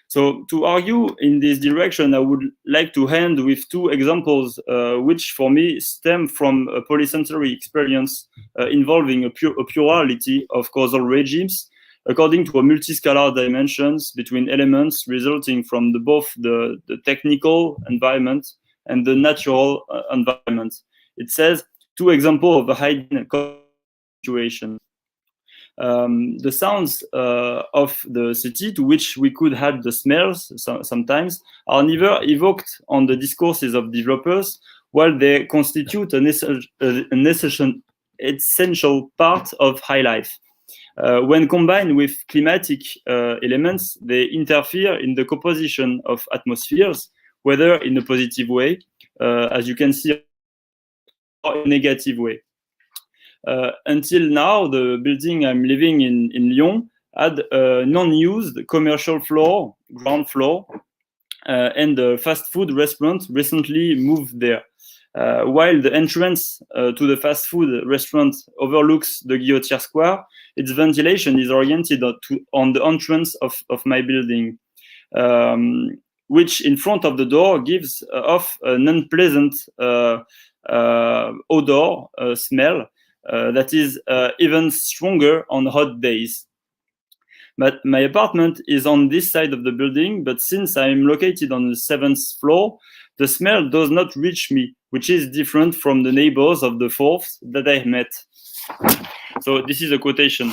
So to argue in this direction, I would like to end with two examples, which for me stem from a polysensory experience involving a plurality of causal regimes, according to a multiscalar dimensions between elements resulting from both the technical environment and the natural environment. It says two examples of a hidden situation. The sounds of the city, to which we could add the smells sometimes, are never evoked on the discourses of developers, while they constitute an essential part of high life. When combined with climatic elements, they interfere in the composition of atmospheres, whether in a positive way, as you can see, or in a negative way. Until now, the building I'm living in Lyon had a non-used commercial floor, ground floor, and the fast food restaurant recently moved there. While the entrance to the fast food restaurant overlooks the Guillotière Square, its ventilation is oriented on the entrance of my building, which in front of the door gives off an unpleasant odor, smell, that is even stronger on hot days. But my apartment is on this side of the building, but since I am located on the 7th floor, the smell does not reach me, which is different from the neighbors of the 4th that I met. So this is a quotation.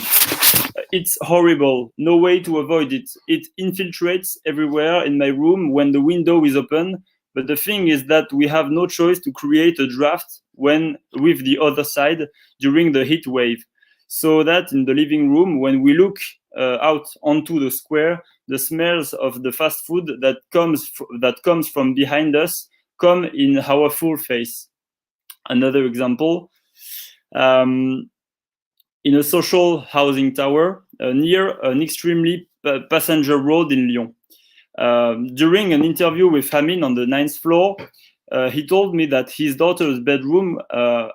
It's horrible, no way to avoid it. It infiltrates everywhere in my room when the window is open, but the thing is that we have no choice to create a draft when with the other side during the heat wave. So that in the living room, when we look out onto the square, the smells of the fast food that comes from behind us come in our full face. Another example, in a social housing tower near an extremely passenger road in Lyon. During an interview with Amin on the 9th floor, he told me that his daughter's bedroom,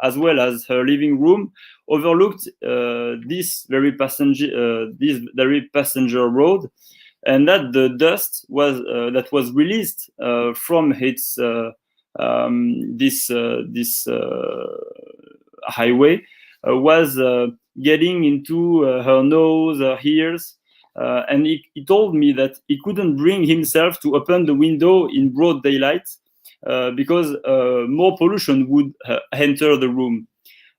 as well as her living room, overlooked this very passenger road, and that the dust that was released from its this highway was getting into her nose, her ears. And he told me that he couldn't bring himself to open the window in broad daylight because more pollution would enter the room.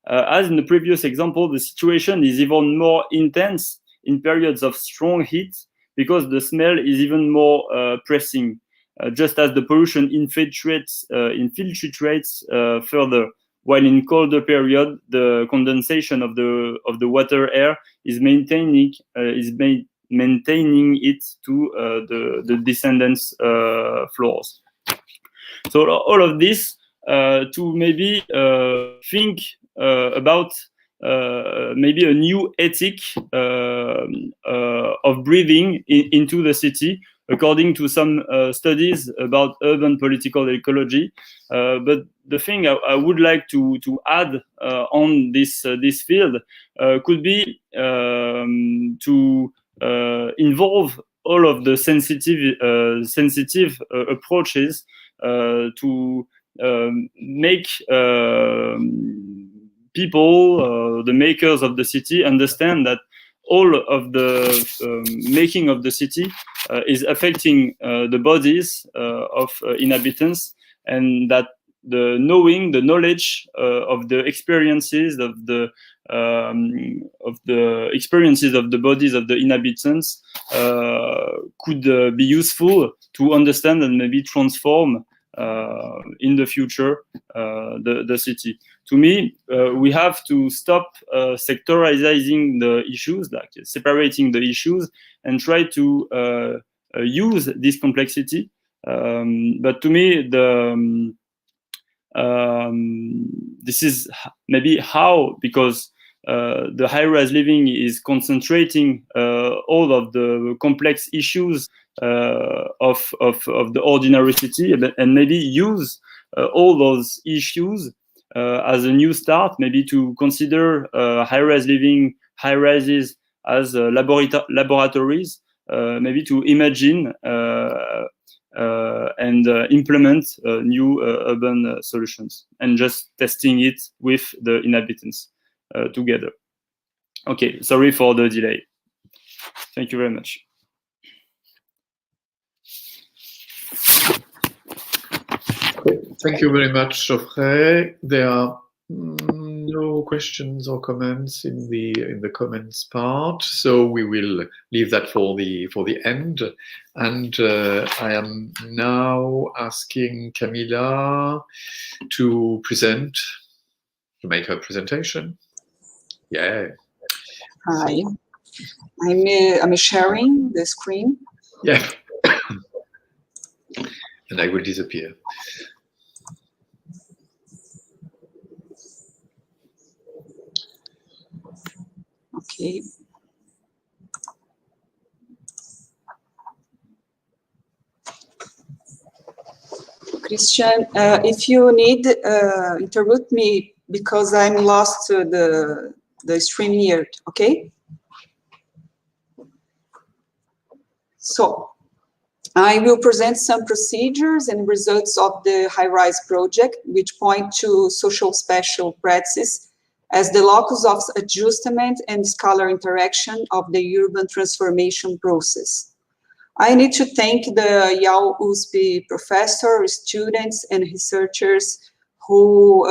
As in the previous example, the situation is even more intense in periods of strong heat because the smell is even more pressing, just as the pollution infiltrates further. While in colder period, the condensation of the water air is maintaining it to the descendants floors. So all of this to maybe think about maybe a new ethic of breathing into the city, according to some studies about urban political ecology. But the thing I would like to add on this field could be to involve all of the sensitive approaches to make people, the makers of the city, understand that all of the making of the city is affecting the bodies of inhabitants, and that the knowledge of the experiences of the experiences of the bodies of the inhabitants could be useful to understand and maybe transform in the future the city. To me, we have to stop sectorizing the issues, like separating the issues, and try to use this complexity. But to me, this is maybe how, because the high-rise living is concentrating all of the complex issues of the ordinary city, and maybe use all those issues as a new start, maybe to consider high-rise living, high-rises as laboratories, maybe to imagine and implement new urban solutions, and just testing it with the inhabitants together. Okay, sorry for the delay. Thank you very much. Thank you very much, Geoffrey. There are no questions or comments in the comments part, so we will leave that for the end. And I am now asking Camila to make her presentation. Yeah. Hi, I'm sharing the screen. Yeah. And I will disappear. Okay. Christian, if you need, interrupt me because I'm lost to the stream here, okay? So, I will present some procedures and results of the Highrise project, which point to social spatial practices as the locus of adjustment and scalar interaction of the urban transformation process. I need to thank the IAU-USP professors, students, and researchers who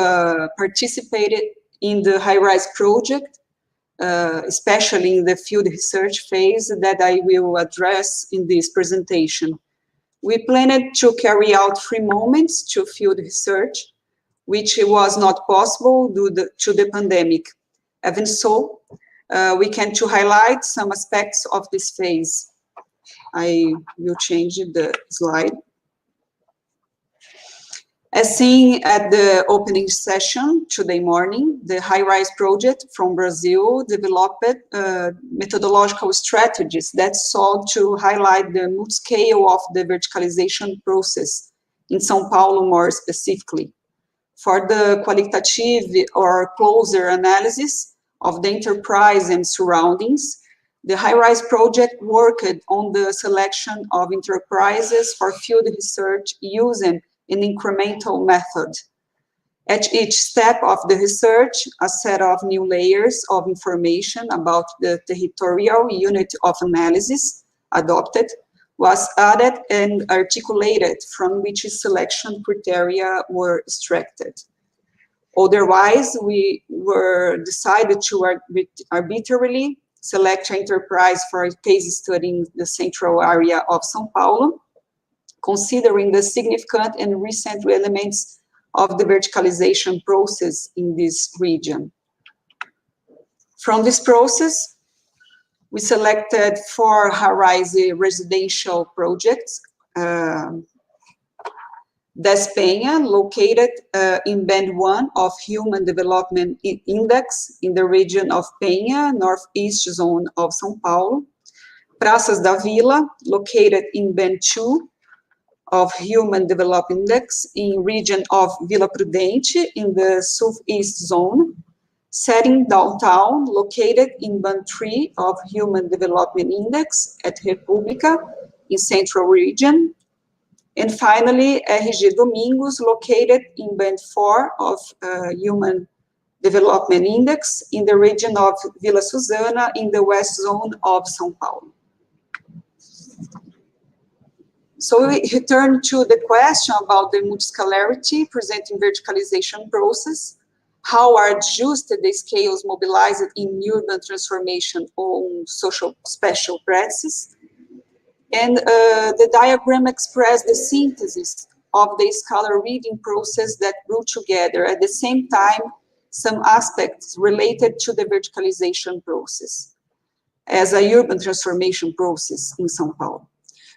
participated in the Highrise project, especially in the field research phase that I will address in this presentation. We planned to carry out 3 moments to field research, which was not possible due to the pandemic. Even so, we can to highlight some aspects of this phase. I will change the slide. As seen at the opening session today morning, the Highrise project from Brazil developed methodological strategies that sought to highlight the multi-scale of the verticalization process in São Paulo more specifically. For the qualitative or closer analysis of the enterprise and surroundings, the Highrise project worked on the selection of enterprises for field research using an incremental method. At each step of the research, a set of new layers of information about the territorial unit of analysis adopted was added and articulated, from which selection criteria were extracted. Otherwise, we were decided to arbitrarily select an enterprise for a case study in the central area of São Paulo, considering the significant and recent elements of the verticalization process in this region. From this process, we selected 4 high-rise residential projects. Despenha, located in Band 1 of Human Development Index in the region of Penha, northeast zone of São Paulo. Praças da Vila, located in Band 2 of Human Development Index in region of Vila Prudente in the southeast zone. Setting Downtown, located in Band 3 of Human Development Index at República in central region. And finally, RG Domingos, located in Band 4 of Human Development Index in the region of Vila Suzana in the west zone of São Paulo. So we return to the question about the multiscalarity presenting verticalization process. How are adjusted the scales mobilized in urban transformation on social spatial practices? And the diagram expresses the synthesis of the scalar reading process that brought together at the same time some aspects related to the verticalization process as a urban transformation process in São Paulo.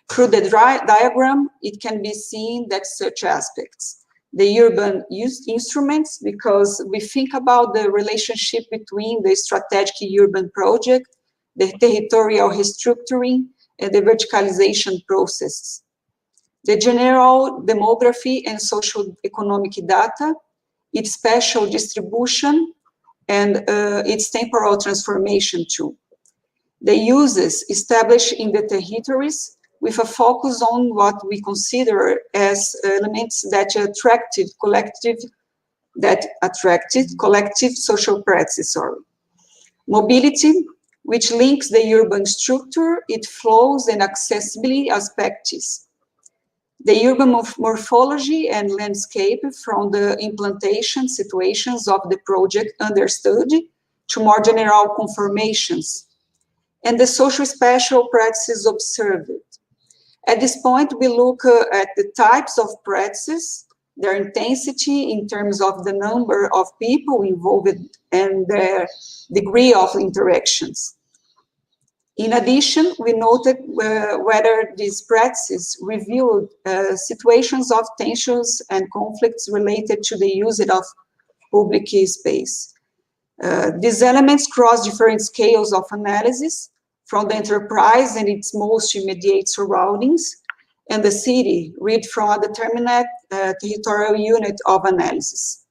Through the diagram, it can be seen that such aspects: the urban use instruments, because we think about the relationship between the strategic urban project, the territorial restructuring, and the verticalization process. The general demography and social economic data, its spatial distribution, and its temporal transformation too. The uses established in the territories with a focus on what we consider as elements that attracted collective social practice. Mobility, which links the urban structure, its flows and accessibility aspects. The urban morphology and landscape from the implantation situations of the project under study to more general conformations, and the social spatial practices observed. At this point, we look at the types of practices, their intensity in terms of the number of people involved and their degree of interactions. In addition, we noted whether these practices revealed situations of tensions and conflicts related to the use of public space. These elements cross different scales of analysis, from the enterprise and its most immediate surroundings, and the city, read from a determinate territorial unit of analysis.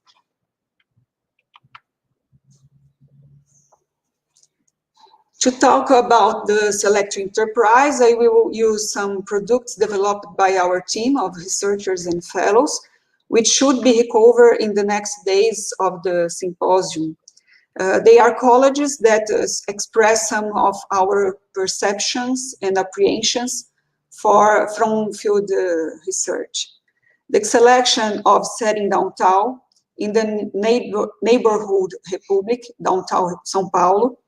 To talk about the select enterprise, I will use some products developed by our team of researchers and fellows, which should be recovered in the next days of the symposium. They are colleges that express some of our perceptions and apprehensions from field research. The selection of setting downtown in the neighborhood Republic, downtown São Paulo,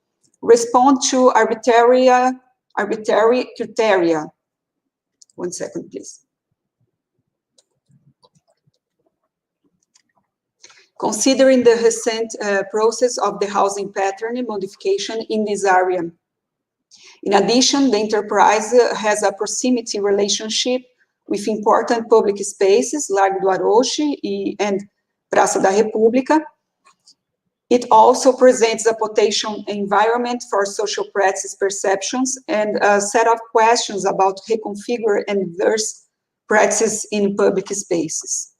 respond to arbitrary criteria. One second, please. Considering the recent process of the housing pattern modification in this area. In addition, the enterprise has a proximity relationship with important public spaces like do Aroche and Praça da República. It also presents a potential environment for social practice perceptions and a set of questions about reconfigure and diverse practices in public spaces.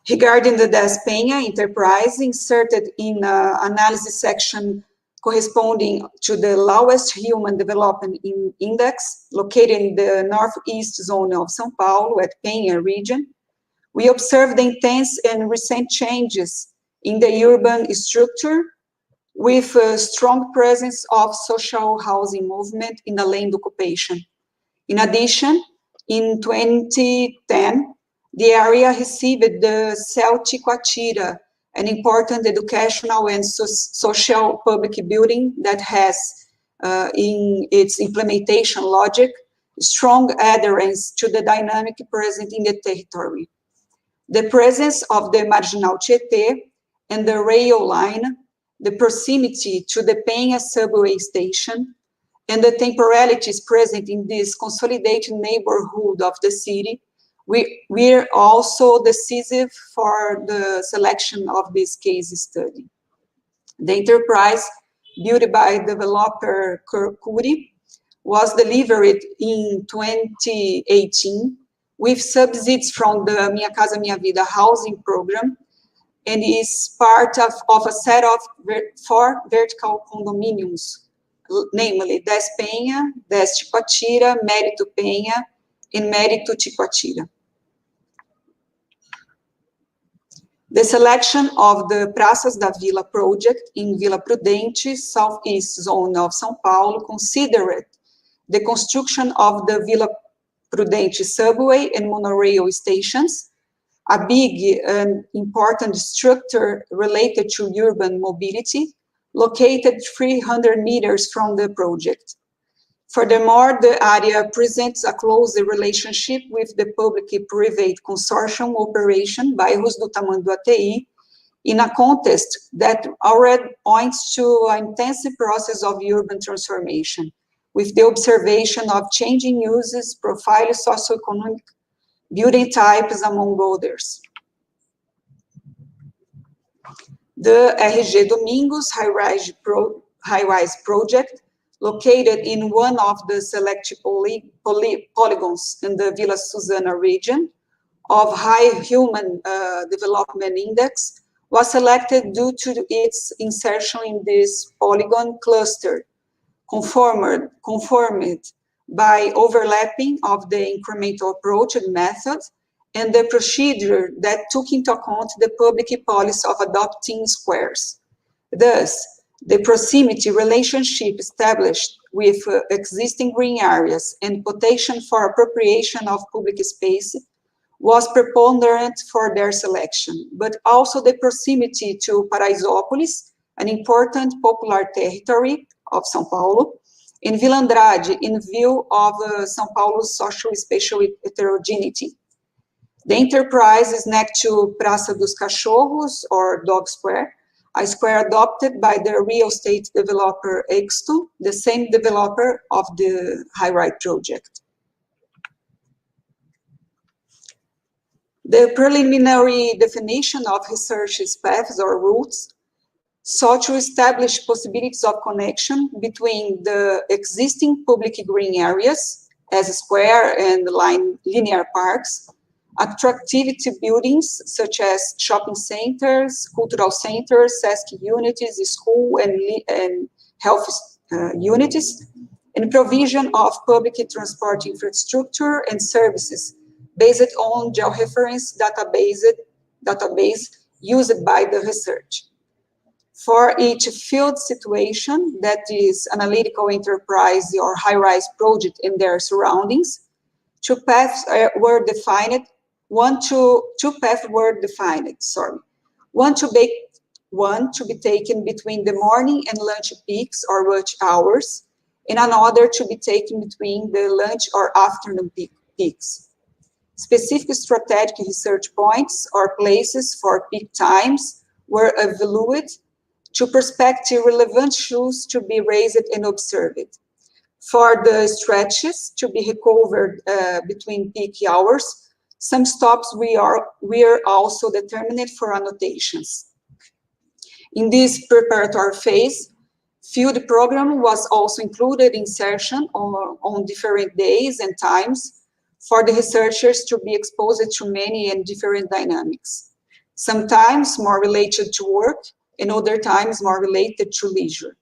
Regarding the Des Penha enterprise, inserted in analysis section corresponding to the lowest human development index, located in the northeast zone of São Paulo at Penha region, we observed the intense and recent changes in the urban structure with a strong presence of social housing movement in the land occupation. In addition, in 2010, the area received the Celtic Quatira, an important educational and social public building that has, in its implementation logic, strong adherence to the dynamic present in the territory. The presence of the Marginal Tietê and the rail line, the proximity to the Penha subway station, and the temporalities present in this consolidated neighborhood of the city, we're also decisive for the selection of this case study. The enterprise, built by developer Cury, was delivered in 2018 with subsidies from the Minha Casa Minha Vida housing program, and is part of a set of 4 vertical condominiums, namely Des Penha, Des Ticoatira, Mérito Penha, and Mérito Ticoatira. The selection of the Praças da Vila project in Vila Prudente, southeast zone of São Paulo, considered the construction of the Vila Prudente subway and monorail stations, a big and important structure related to urban mobility, located 300 meters from the project. Furthermore, the area presents a close relationship with the public-private consortium operation by Bairros do Tamanduá TI, in a context that already points to an intensive process of urban transformation, with the observation of changing uses, profile, socioeconomic, building types, among others. The RG Domingos Highrise project, located in one of the select polygons in the Vila Susana region of high human development index, was selected due to its insertion in this polygon cluster, conformed by overlapping of the incremental approach and method and the procedure that took into account the public policy of adopting squares. Thus, the proximity relationship established with existing green areas and potential for appropriation of public space was preponderant for their selection, but also the proximity to Paraisópolis, an important popular territory of São Paulo, and Vila Andrade, in view of São Paulo's social spatial heterogeneity. The enterprise is next to Praça dos Cachorros, or Dog Square, a square adopted by the real estate developer Exto, the same developer of the Highrise project. The preliminary definition of research paths or routes sought to establish possibilities of connection between the existing public green areas, as square and linear parks, attractivity buildings such as shopping centers, cultural centers, SESC unities, school and health unities, and provision of public transport infrastructure and services based on georeference database used by the research. For each field situation, that is analytical enterprise or high-rise project in their surroundings, two paths were defined. Two paths were defined. One to be taken between the morning and lunch peaks or rush hours, and another to be taken between the lunch or afternoon peaks. Specific strategic research points or places for peak times were evaluated to prospective relevant issues to be raised and observed. For the stretches to be recovered between peak hours, some stops were also determined for annotations. In this preparatory phase, field program was also included in session on different days and times for the researchers to be exposed to many and different dynamics, sometimes more related to work and other times more related to leisure.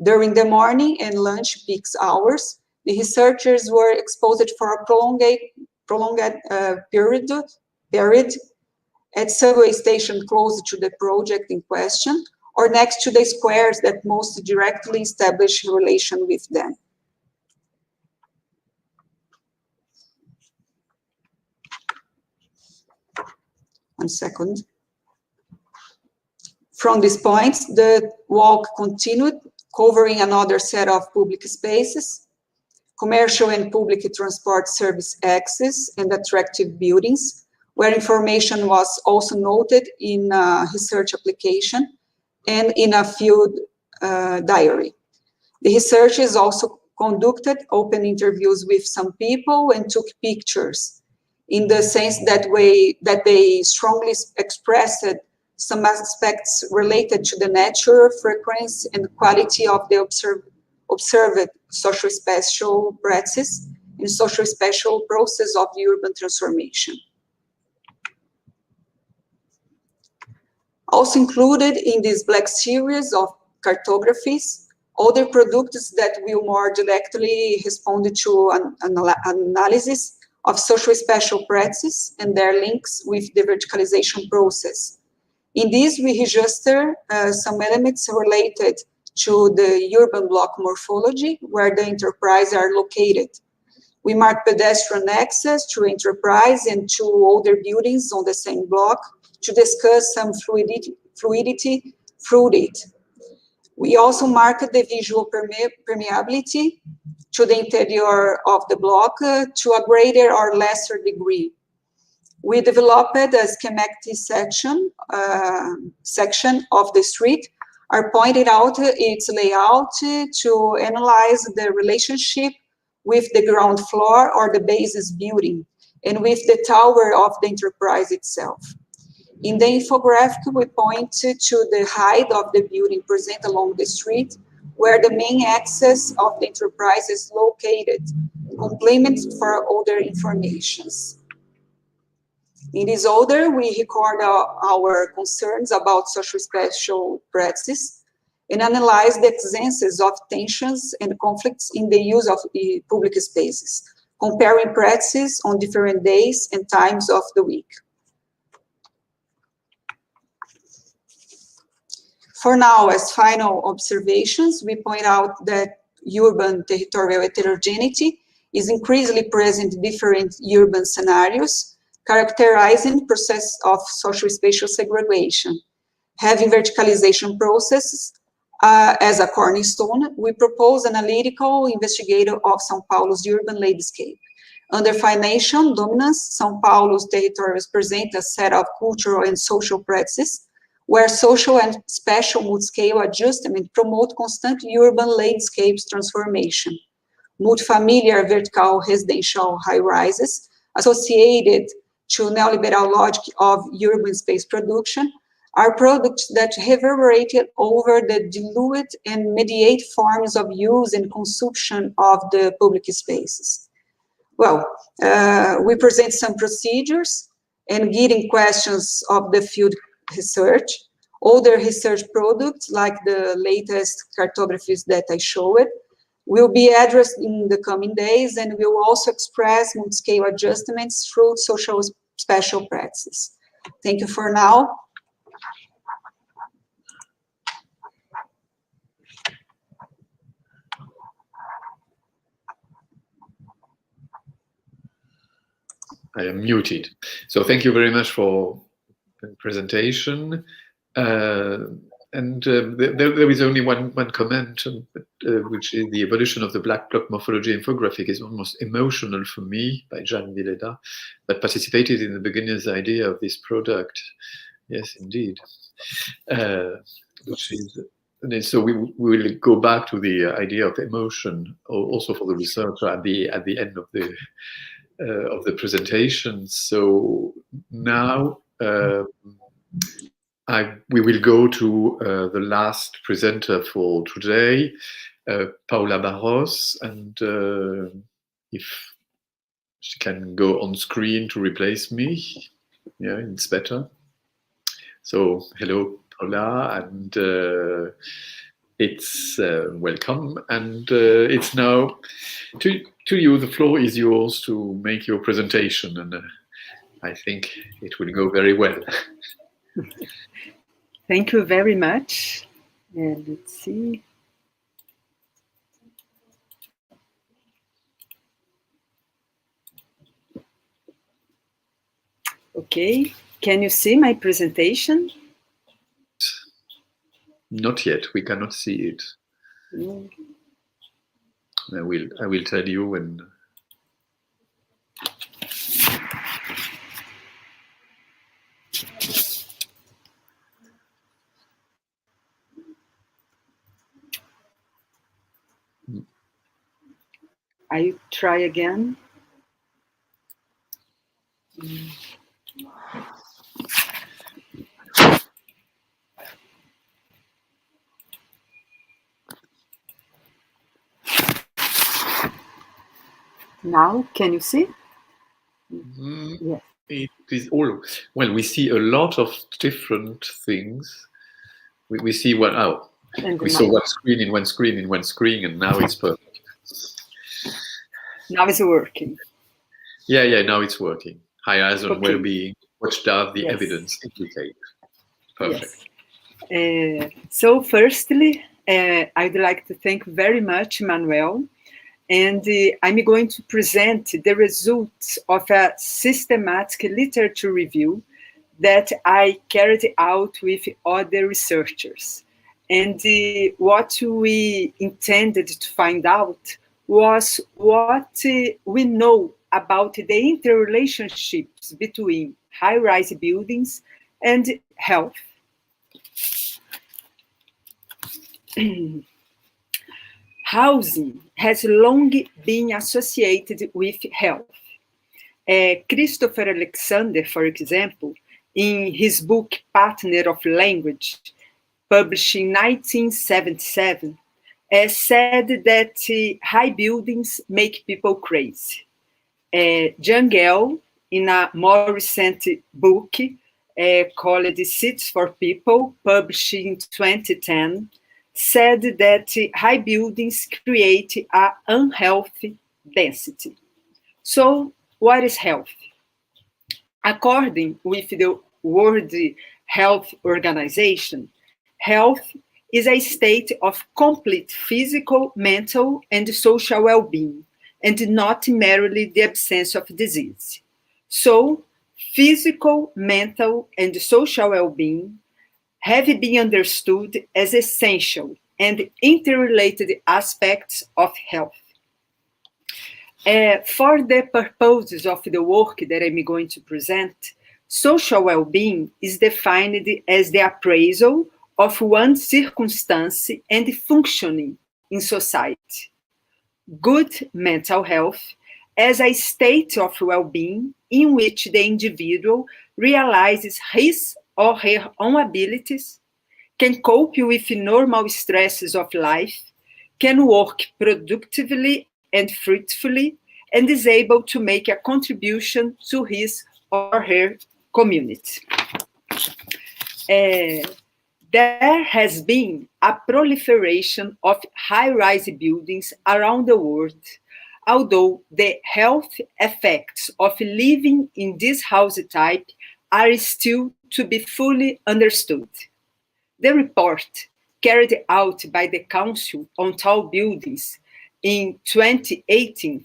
During the morning and lunch peak hours, the researchers were exposed for a prolonged period at subway station close to the project in question or next to the squares that most directly establish relation with them. One second. From these points, the walk continued, covering another set of public spaces, commercial and public transport service access, and attractive buildings, where information was also noted in a research application and in a field diary. The researchers also conducted open interviews with some people and took pictures, in the sense that they strongly expressed some aspects related to the nature, frequency, and quality of the observed social spatial practices and social spatial process of the urban transformation. Also included in this black series of cartographies, other products that will more directly respond to an analysis of social spatial practices and their links with the verticalization process. In this, we register some elements related to the urban block morphology, where the enterprise are located. We mark pedestrian access to enterprise and to other buildings on the same block to discuss some fluidity through it. We also mark the visual permeability to the interior of the block to a greater or lesser degree. We developed a schematic section of the street are pointed out its layout to analyze the relationship with the ground floor or the basis building, and with the tower of the enterprise itself. In the infographic, we point to the height of the building present along the street, where the main access of the enterprise is located, complement for other informations. In this order, we record our concerns about social special practices and analyze the existence of tensions and conflicts in the use of public spaces, comparing practices on different days and times of the week. For now, as final observations, we point out that urban territorial heterogeneity is increasingly present in different urban scenarios, characterizing process of social spatial segregation. Having verticalization processes as a cornerstone, we propose an analytical investigator of São Paulo's urban landscape. Under financial dominance, São Paulo's territories present a set of cultural and social practices where social and spatial multi-scale adjustment promote constant urban landscapes transformation. Multifamiliar vertical residential high-rises associated to neoliberal logic of urban space production are products that reverberated over the diluted and mediate forms of use and consumption of the public spaces. Well, we present some procedures and leading questions of the field research. Other research products, like the latest cartographies that I showed, will be addressed in the coming days, and will also express multi-scale adjustments through social special practices. Thank you for now. I am muted. So thank you very much for the presentation. There is only one comment, which is the evolution of the black block morphology infographic is almost emotional for me, by Jan Villeda, that participated in the beginner's idea of this product. Yes, indeed. Which is, and so we will go back to the idea of emotion, also for the researcher at the end of the presentation. So now we will go to the last presenter for today, Paula Barros, and if she can go on screen to replace me, yeah, it's better. So hello, Paula, and it's welcome, and it's now to you. The floor is yours to make your presentation, and I think it will go very well. Thank you very much. Let's see. Okay, can you see my presentation? Not yet. We cannot see it. No. I will tell you when. I try again. Now, can you see? Yes. It is all well. We see a lot of different things. We see one. Oh, we saw one screen in one screen in one screen, and now it's perfect. Now it's working. Yeah. Now it's working. Highrise on well-being. What does the Yes. evidence indicate? Perfect. Yes. So, firstly, I'd like to thank very much Manuel. And I'm going to present the results of a systematic literature review that I carried out with other researchers. And what we intended to find out was what we know about the interrelationships between high-rise buildings and health. Housing has long been associated with health. Christopher Alexander, for example, in his book Partner of Language, published in 1977, said that high buildings make people crazy. Jungel, in a more recent book called Cities for People, published in 2010, said that high buildings create an unhealthy density. So, what is health? According with the World Health Organization, health is a state of complete physical, mental, and social well-being, and not merely the absence of disease. So, physical, mental, and social well-being have been understood as essential and interrelated aspects of health. For the purposes of the work that I'm going to present, social well-being is defined as the appraisal of one's circumstance and functioning in society. Good mental health as a state of well-being in which the individual realizes his or her own abilities, can cope with normal stresses of life, can work productively and fruitfully, and is able to make a contribution to his or her community. There has been a proliferation of high-rise buildings around the world, although the health effects of living in this house type are still to be fully understood. The report carried out by the Council on Tall Buildings in 2018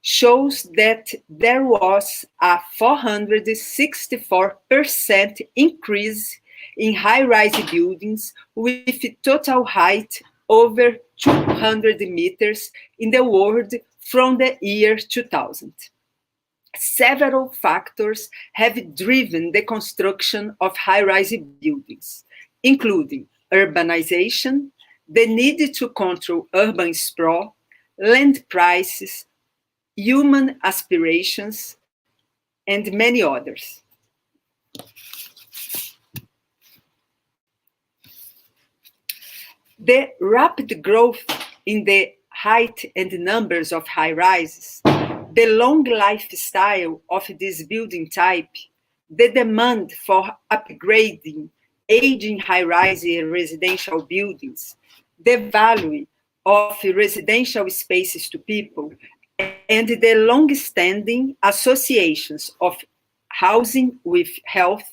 shows that there was a 464% increase in high-rise buildings with total height over 200 meters in the world from the year 2000. Several factors have driven the construction of high-rise buildings, including urbanization, the need to control urban sprawl, land prices, human aspirations, and many others. The rapid growth in the height and numbers of high-rises, the long lifestyle of this building type, the demand for upgrading aging high-rise residential buildings, the value of residential spaces to people, and the long-standing associations of housing with health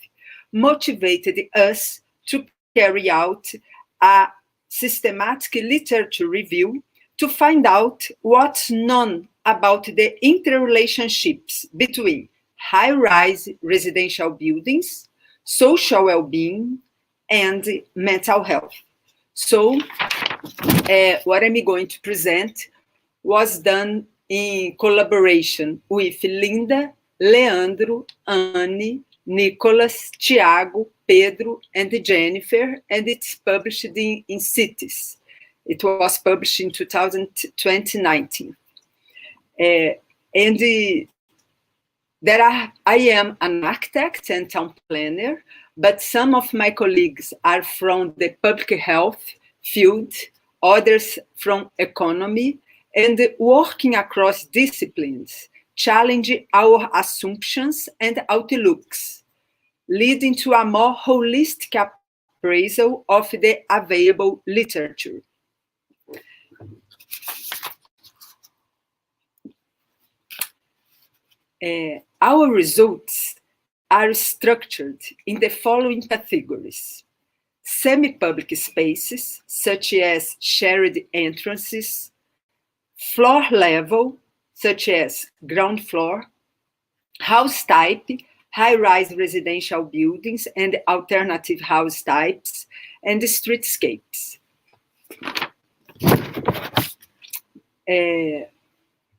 motivated us to carry out a systematic literature review to find out what's known about the interrelationships between high-rise residential buildings, social well-being, and mental health. So, what I'm going to present was done in collaboration with Linda, Leandro, Anne, Nicholas, Tiago, Pedro, and Jennifer, and it's published in Cities. It was published in 2019. I am an architect and town planner, but some of my colleagues are from the public health field, others from economy, and working across disciplines, challenge our assumptions and outlooks, leading to a more holistic appraisal of the available literature. Our results are structured in the following categories: semi-public spaces, such as shared entrances, floor level, such as ground floor, house type, high-rise residential buildings and alternative house types, and streetscapes.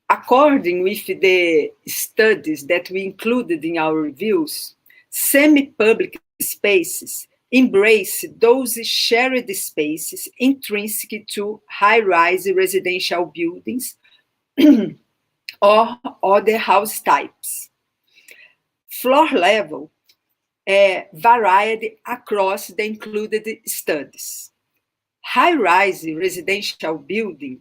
According with the studies that we included in our reviews, semi-public spaces embrace those shared spaces intrinsic to high-rise residential buildings or other house types. Floor level varied across the included studies. High-rise residential building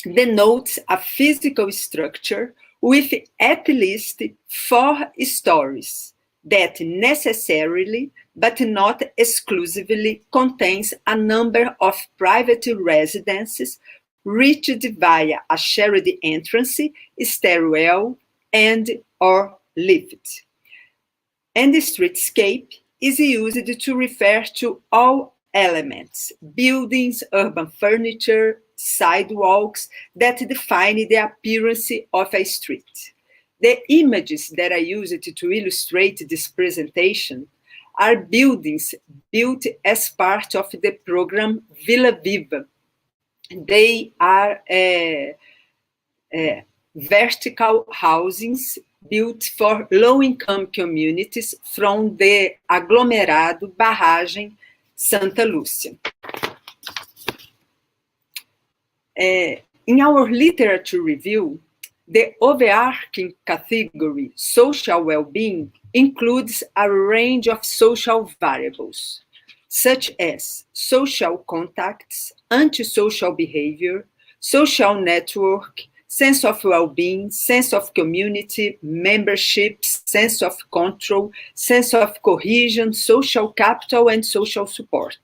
denotes a physical structure with at least 4 stories that necessarily, but not exclusively, contains a number of private residences reached via a shared entrance, stairwell, and/or lift. And the streetscape is used to refer to all elements, buildings, urban furniture, sidewalks that define the appearance of a street. The images that I used to illustrate this presentation are buildings built as part of the program Vila Viva. They are vertical housings built for low-income communities from the aglomerado Barragem Santa Lúcia. In our literature review, the overarching category social well-being includes a range of social variables, such as social contacts, antisocial behavior, social network, sense of well-being, sense of community, membership, sense of control, sense of cohesion, social capital, and social support.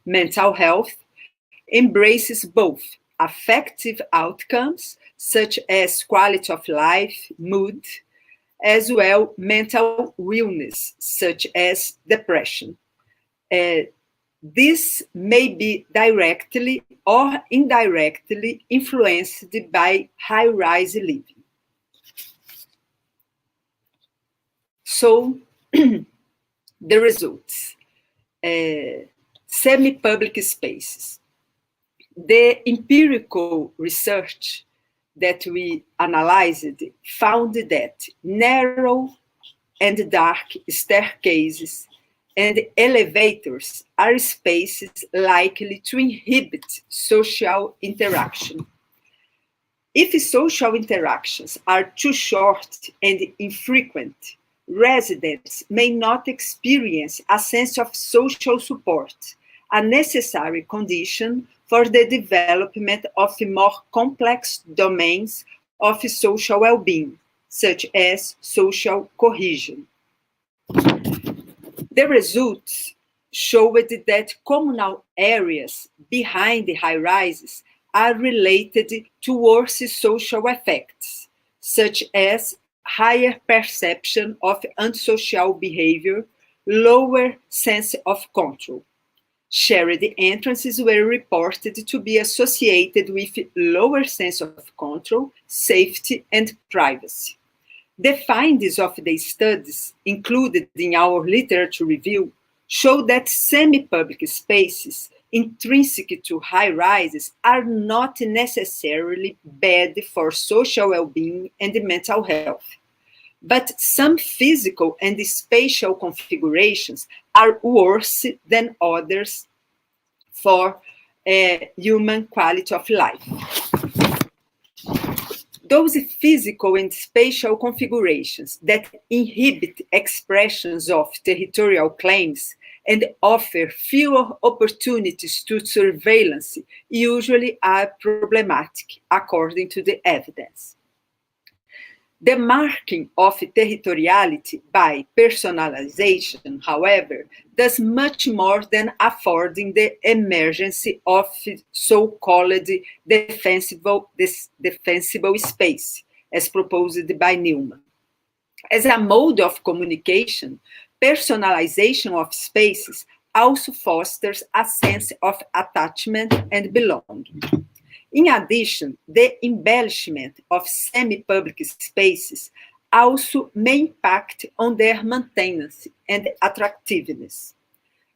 Mental health embraces both affective outcomes, such as quality of life, mood, as well mental illness, such as depression. This may be directly or indirectly influenced by high-rise living. So, the results. Semi-public spaces. The empirical research that we analyzed found that narrow and dark staircases and elevators are spaces likely to inhibit social interaction. If social interactions are too short and infrequent, residents may not experience a sense of social support, a necessary condition for the development of more complex domains of social well-being, such as social cohesion. The results showed that communal areas behind the high-rises are related to worse social effects, such as higher perception of antisocial behavior, lower sense of control. Shared entrances were reported to be associated with lower sense of control, safety, and privacy. The findings of the studies included in our literature review show that semi-public spaces intrinsic to high-rises are not necessarily bad for social well-being and mental health. But some physical and spatial configurations are worse than others for human quality of life. Those physical and spatial configurations that inhibit expressions of territorial claims and offer fewer opportunities to surveillance usually are problematic, according to the evidence. The marking of territoriality by personalization, however, does much more than affording the emergence of so-called defensible space, as proposed by Newman. As a mode of communication, personalization of spaces also fosters a sense of attachment and belonging. In addition, the embellishment of semi-public spaces also may impact on their maintenance and attractiveness.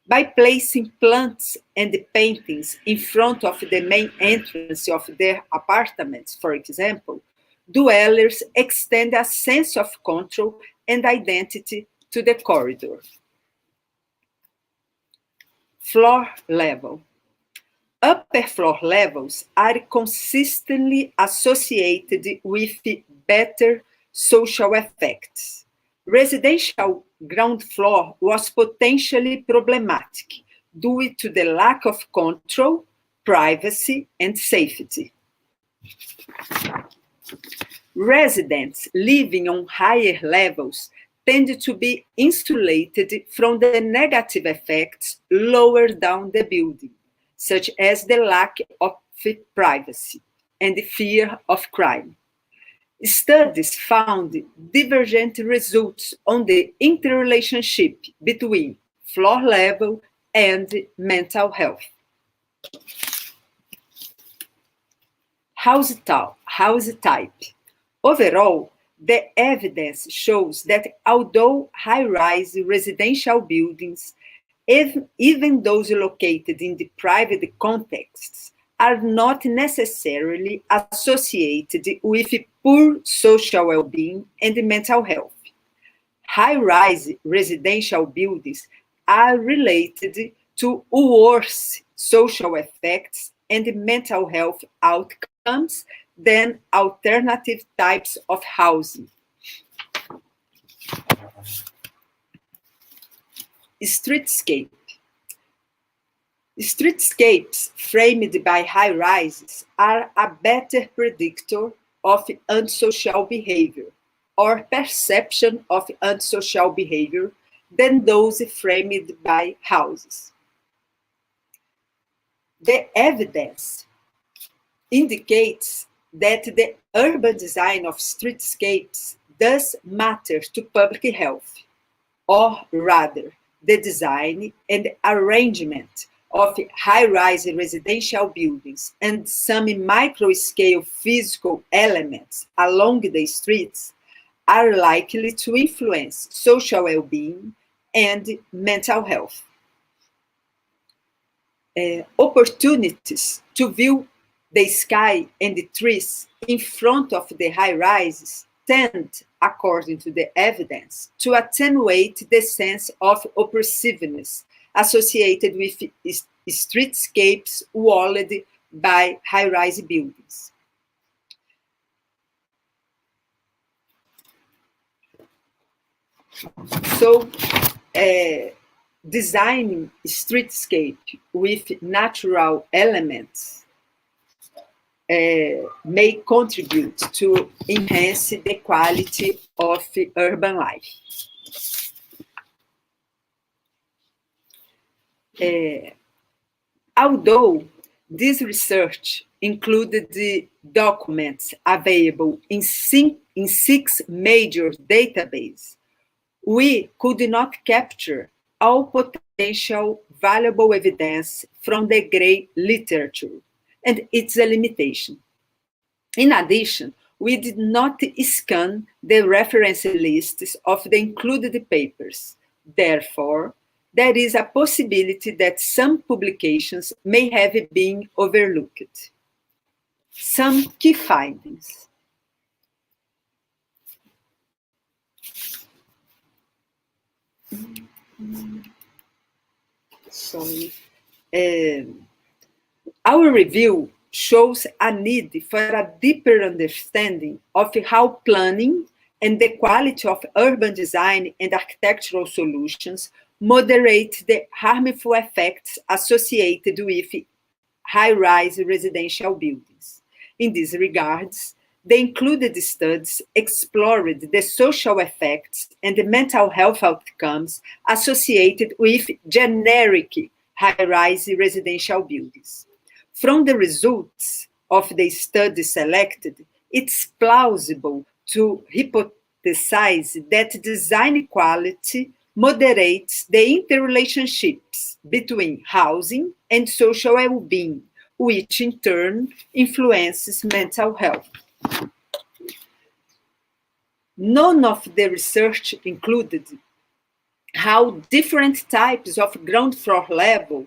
By placing plants and paintings in front of the main entrance of their apartments, for example, dwellers extend a sense of control and identity to the corridor. Floor level. Upper floor levels are consistently associated with better social effects. Residential ground floor was potentially problematic due to the lack of control, privacy, and safety. Residents living on higher levels tend to be insulated from the negative effects lower down the building, such as the lack of privacy and the fear of crime. Studies found divergent results on the interrelationship between floor level and mental health. House type. Overall, the evidence shows that although high-rise residential buildings, even those located in the private contexts, are not necessarily associated with poor social well-being and mental health. High-rise residential buildings are related to worse social effects and mental health outcomes than alternative types of housing. Streetscape. Streetscapes framed by high-rises are a better predictor of antisocial behavior or perception of antisocial behavior than those framed by houses. The evidence indicates that the urban design of streetscapes does matter to public health, or rather, the design and arrangement of high-rise residential buildings and some micro-scale physical elements along the streets are likely to influence social well-being and mental health. Opportunities to view the sky and the trees in front of the high-rises tend, according to the evidence, to attenuate the sense of oppressiveness associated with streetscapes walled by high-rise buildings. So, designing streetscape with natural elements may contribute to enhance the quality of urban life. Although this research included the documents available in six major databases, we could not capture all potential valuable evidence from the grey literature, and it's a limitation. In addition, we did not scan the reference lists of the included papers. Therefore, there is a possibility that some publications may have been overlooked. Some key findings. Sorry. Our review shows a need for a deeper understanding of how planning and the quality of urban design and architectural solutions moderate the harmful effects associated with high-rise residential buildings. In these regards, the included studies explored the social effects and the mental health outcomes associated with generic high-rise residential buildings. From the results of the study selected, it's plausible to hypothesize that design quality moderates the interrelationships between housing and social well-being, which in turn influences mental health. None of the research included how different types of ground floor level,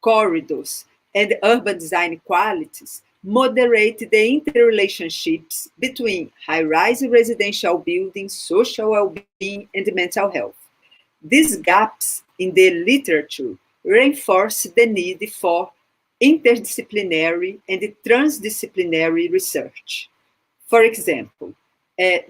corridors, and urban design qualities moderate the interrelationships between high-rise residential buildings, social well-being, and mental health. These gaps in the literature reinforce the need for interdisciplinary and transdisciplinary research. For example,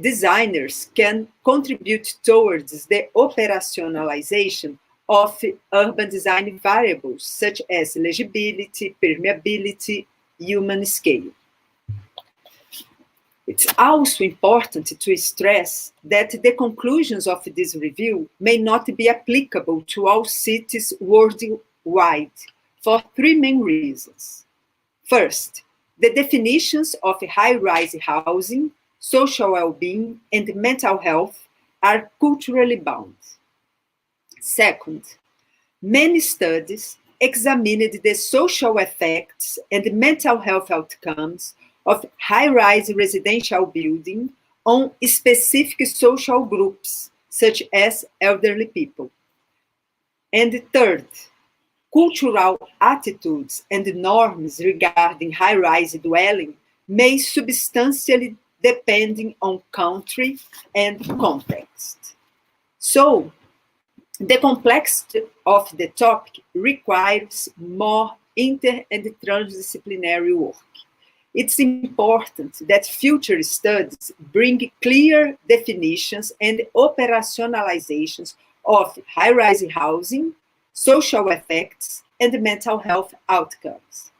designers can contribute towards the operationalization of urban design variables such as legibility, permeability, human scale. It's also important to stress that the conclusions of this review may not be applicable to all cities worldwide for three main reasons. First, the definitions of high-rise housing, social well-being, and mental health are culturally bound. Second, many studies examined the social effects and mental health outcomes of high-rise residential building on specific social groups, such as elderly people. And third, cultural attitudes and norms regarding high-rise dwelling may substantially depend on country and context. So, the complexity of the topic requires more inter- and transdisciplinary work. It's important that future studies bring clear definitions and operationalizations of high-rise housing, social effects, and mental health outcomes.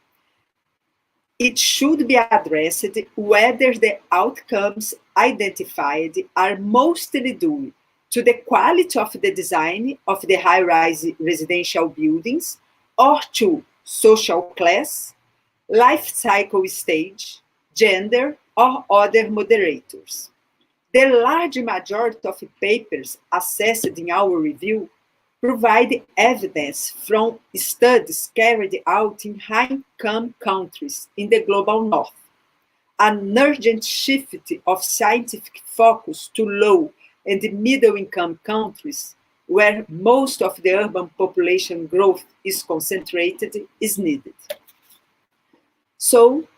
It should be addressed whether the outcomes identified are mostly due to the quality of the design of the high-rise residential buildings or to social class, life cycle stage, gender, or other moderators. The large majority of papers assessed in our review provide evidence from studies carried out in high-income countries in the global north. An urgent shift of scientific focus to low and middle-income countries, where most of the urban population growth is concentrated, is needed. So,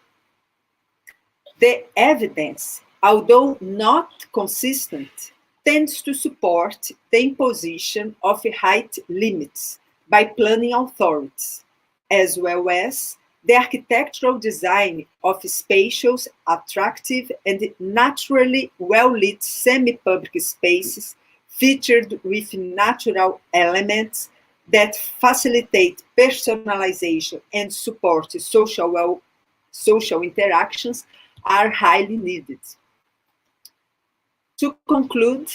the evidence, although not consistent, tends to support the imposition of height limits by planning authorities, as well as the architectural design of spacious, attractive, and naturally well-lit semi-public spaces featured with natural elements that facilitate personalization and support social interactions are highly needed. To conclude,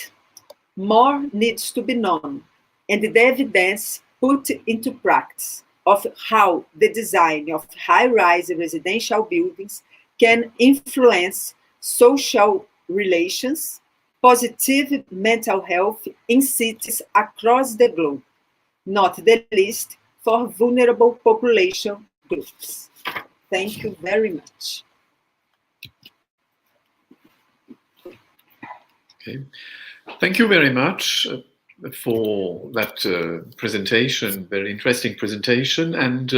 more needs to be known, and the evidence put into practice of how the design of high-rise residential buildings can influence social relations, positive mental health in cities across the globe, not the least for vulnerable population groups. Thank you very much. Okay. Thank you very much for that presentation, very interesting presentation. And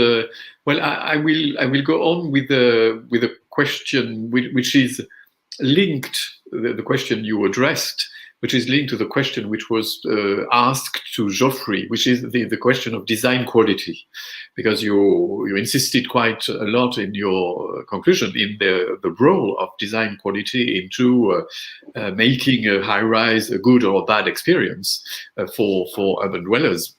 well, I will go on with a question which is linked, the question you addressed, which is linked to the question which was asked to Geoffrey, which is the question of design quality, because you insisted quite a lot in your conclusion in the role of design quality into making a high-rise a good or bad experience for urban dwellers,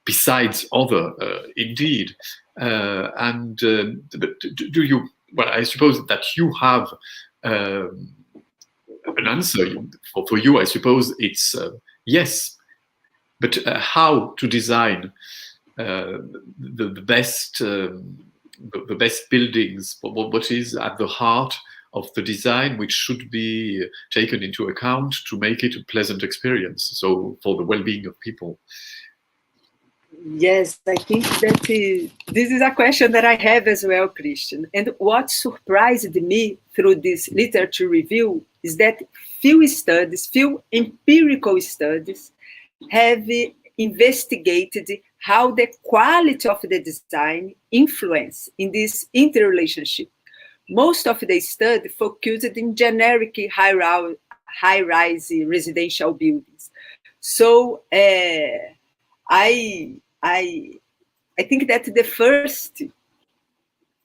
besides other, indeed. But do you? Well, I suppose that you have an answer. For you, I suppose it's yes. But how to design the best buildings? What is at the heart of the design, which should be taken into account to make it a pleasant experience, so for the well-being of people? Yes, I think that this is a question that I have as well, Christian. And what surprised me through this literature review is that few empirical studies have investigated how the quality of the design influence in this interrelationship. Most of the study focused in generic high-rise residential buildings. So I I think that the first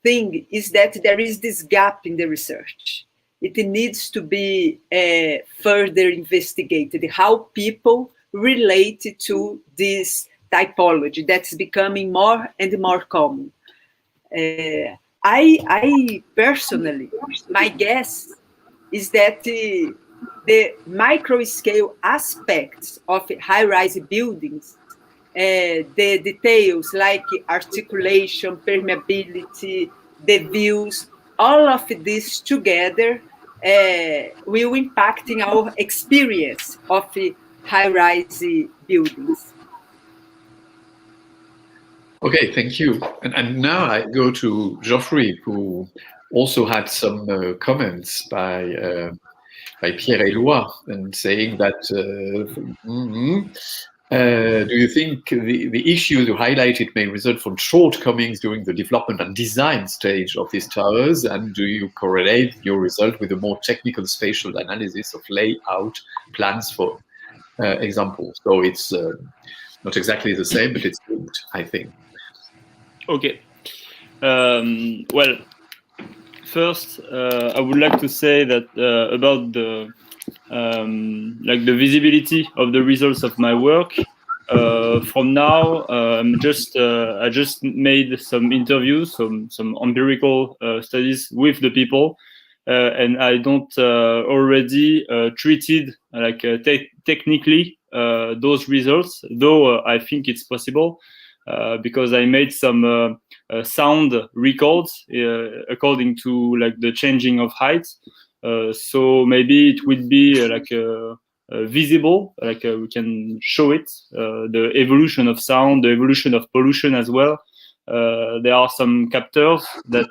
thing is that there is this gap in the research. It needs to be further investigated, how people relate to this typology that's becoming more and more common. I personally, my guess is that the micro-scale aspects of high-rise buildings, the details like articulation, permeability, the views, all of this together will impact in our experience of high-rise buildings. Okay, thank you. And now I go to Geoffrey, who also had some comments by Pierre-Éloi, and saying that do you think the issues you highlighted may result from shortcomings during the development and design stage of these towers? And do you correlate your result with a more technical spatial analysis of layout plans, for example? So it's not exactly the same, but it's linked, I think. Okay. Well, first, I would like to say that about the the visibility of the results of my work. From now, I just made some interviews, some empirical studies with the people, and I don't already treated technically those results, though I think it's possible. Because I made some sound records according to the changing of height, so maybe it would be visible, we can show it, the evolution of sound, the evolution of pollution as well. There are some captors that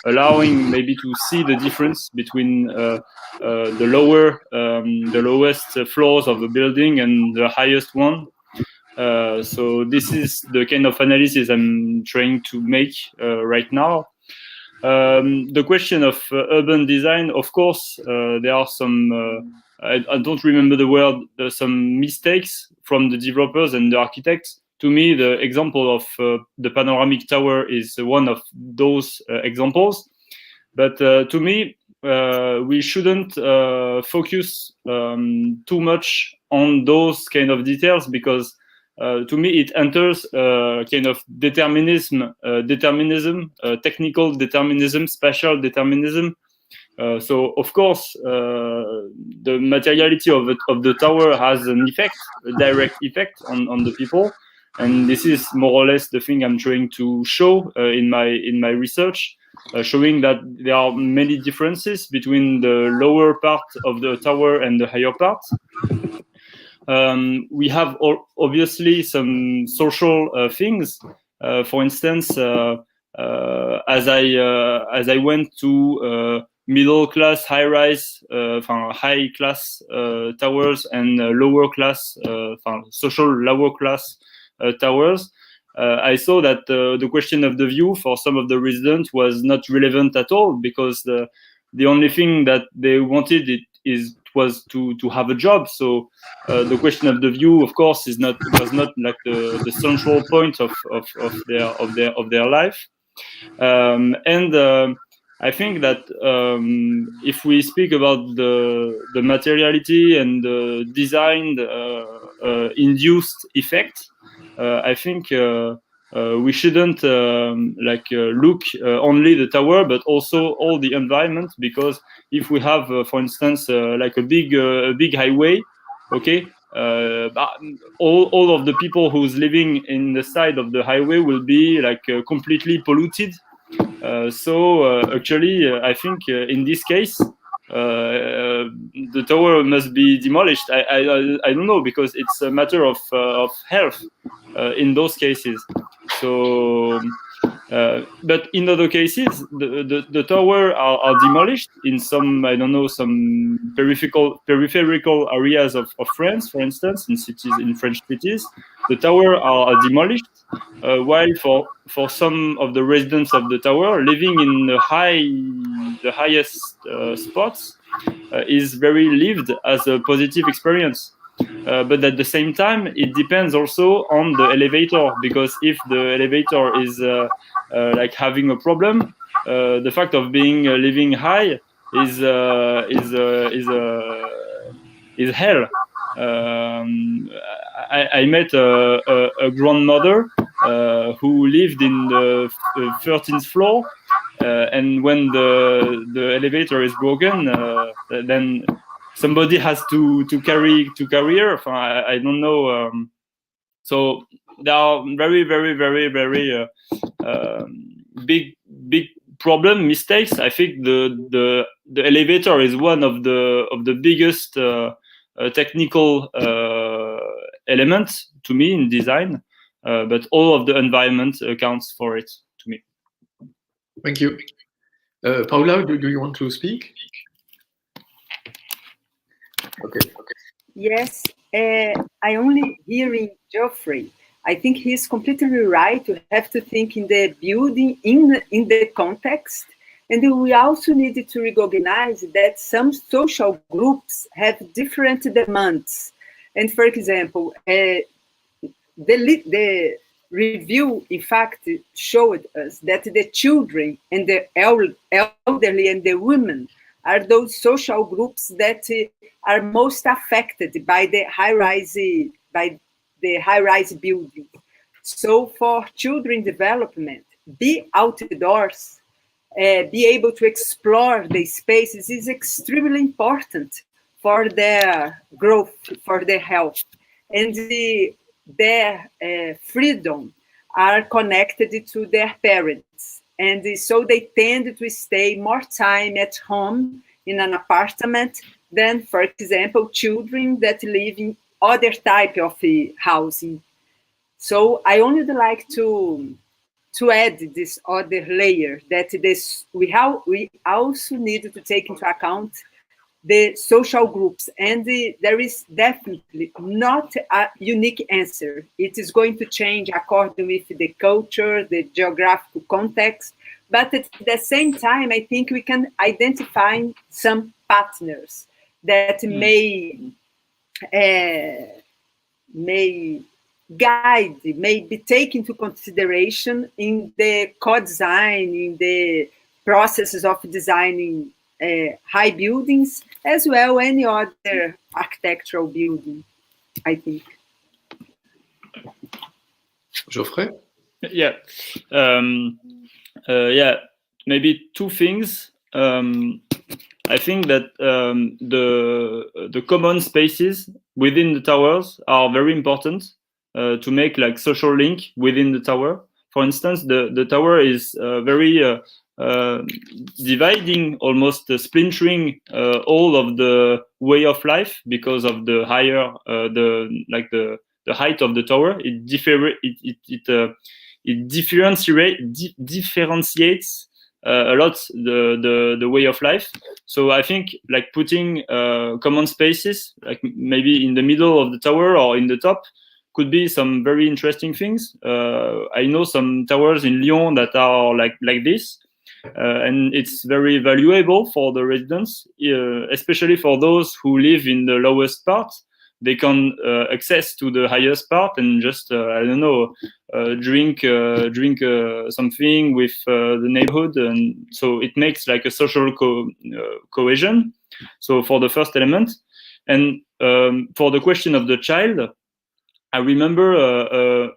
allowing maybe to see the difference between the lowest floors of the building and the highest one. So this is the kind of analysis I'm trying to make right now. The question of urban design, of course, there are some, I don't remember the word, some mistakes from the developers and the architects. To me, the example of the panoramic tower is one of those examples. But to me, we shouldn't focus too much on those kind of details, because to me, it enters kind of determinism, technical determinism, spatial determinism. So, of course, the materiality of the tower has an effect, a direct effect on the people, and this is more or less the thing I'm trying to show in my research, showing that there are many differences between the lower part of the tower and the higher part. We have obviously some social things. For instance, as I went to middle class, high-rise, high class towers and lower class, social lower class towers, I saw that the question of the view for some of the residents was not relevant at all, because the only thing that they wanted was to have a job. So the question of the view, of course, was not like the central point of their life. And I think that if we speak about the materiality and the design induced effect, I think we shouldn't look only the tower, but also all the environment. Because if we have, for instance, a big highway, okay, all of the people who's living in the side of the highway will be completely polluted. So actually, I think in this case, the tower must be demolished. I don't know, because it's a matter of health in those cases. So, but in other cases, the tower are demolished in some, I don't know, some peripheral areas of France, for instance, in French cities, the tower are demolished, while for some of the residents of the tower living in the highest spots is very lived as a positive experience. but at the same time, it depends also on the elevator, because if the elevator is like having a problem, the fact of being living high is hell. I met a grandmother who lived in the 13th floor, and when the elevator is broken, then somebody has to carry her. I don't know. So there are very big problem mistakes. I think the elevator is one of the biggest technical elements to me in design, but all of the environment accounts for it to me. Thank you. Paula, do you want to speak? Okay. Yes, I only hearing Geoffrey. I think he's completely right. You have to think in the building, in the context. And we also needed to recognize that some social groups have different demands. And for example, the review, in fact, showed us that the children and the elderly and the women are those social groups that are most affected by the high-rise building. So for children development, be outdoors, be able to explore the spaces is extremely important for their growth, for their health. And their freedom are connected to their parents. And so they tend to stay more time at home in an apartment than, for example, children that live in other type of housing. So I only would like to add this other layer, that we also need to take into account the social groups, and there is definitely not a unique answer. It is going to change according with the culture, the geographical context, but at the same time, I think we can identify some partners that may guide, may be taken into consideration in the co-design, in the processes of designing high buildings, as well any other architectural building, I think. Geoffrey? Yeah. Maybe two things. I think that the common spaces within the towers are very important to make like social link within the tower. For instance, the tower is very dividing, almost splintering all of the way of life because of the higher the height of the tower. It differentiates a lot the way of life. So I think like putting common spaces, like maybe in the middle of the tower or in the top, could be some very interesting things. I know some towers in Lyon that are like this. And it's very valuable for the residents, especially for those who live in the lowest part. They can access to the highest part and just I don't know, drink something with the neighborhood, and so it makes like a social cohesion. So for the first element, and for the question of the child, I remember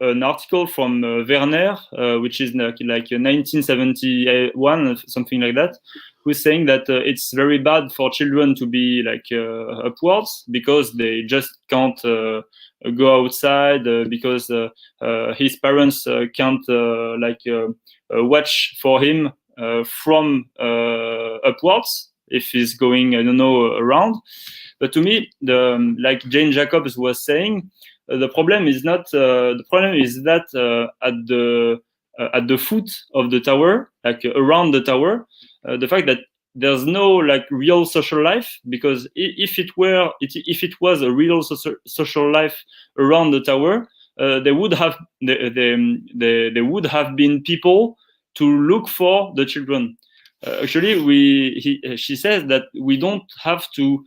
an article from Werner, which is like 1971, something like that, who's saying that it's very bad for children to be like upwards because they just can't go outside because his parents can't watch for him from upwards if he's going, I don't know, around. But to me, like Jane Jacobs was saying, the problem is not. The problem is that at the foot of the tower, like around the tower, the fact that there's no like real social life, because if it was a real social life around the tower, there would have been people to look for the children. actually, she says that we don't have to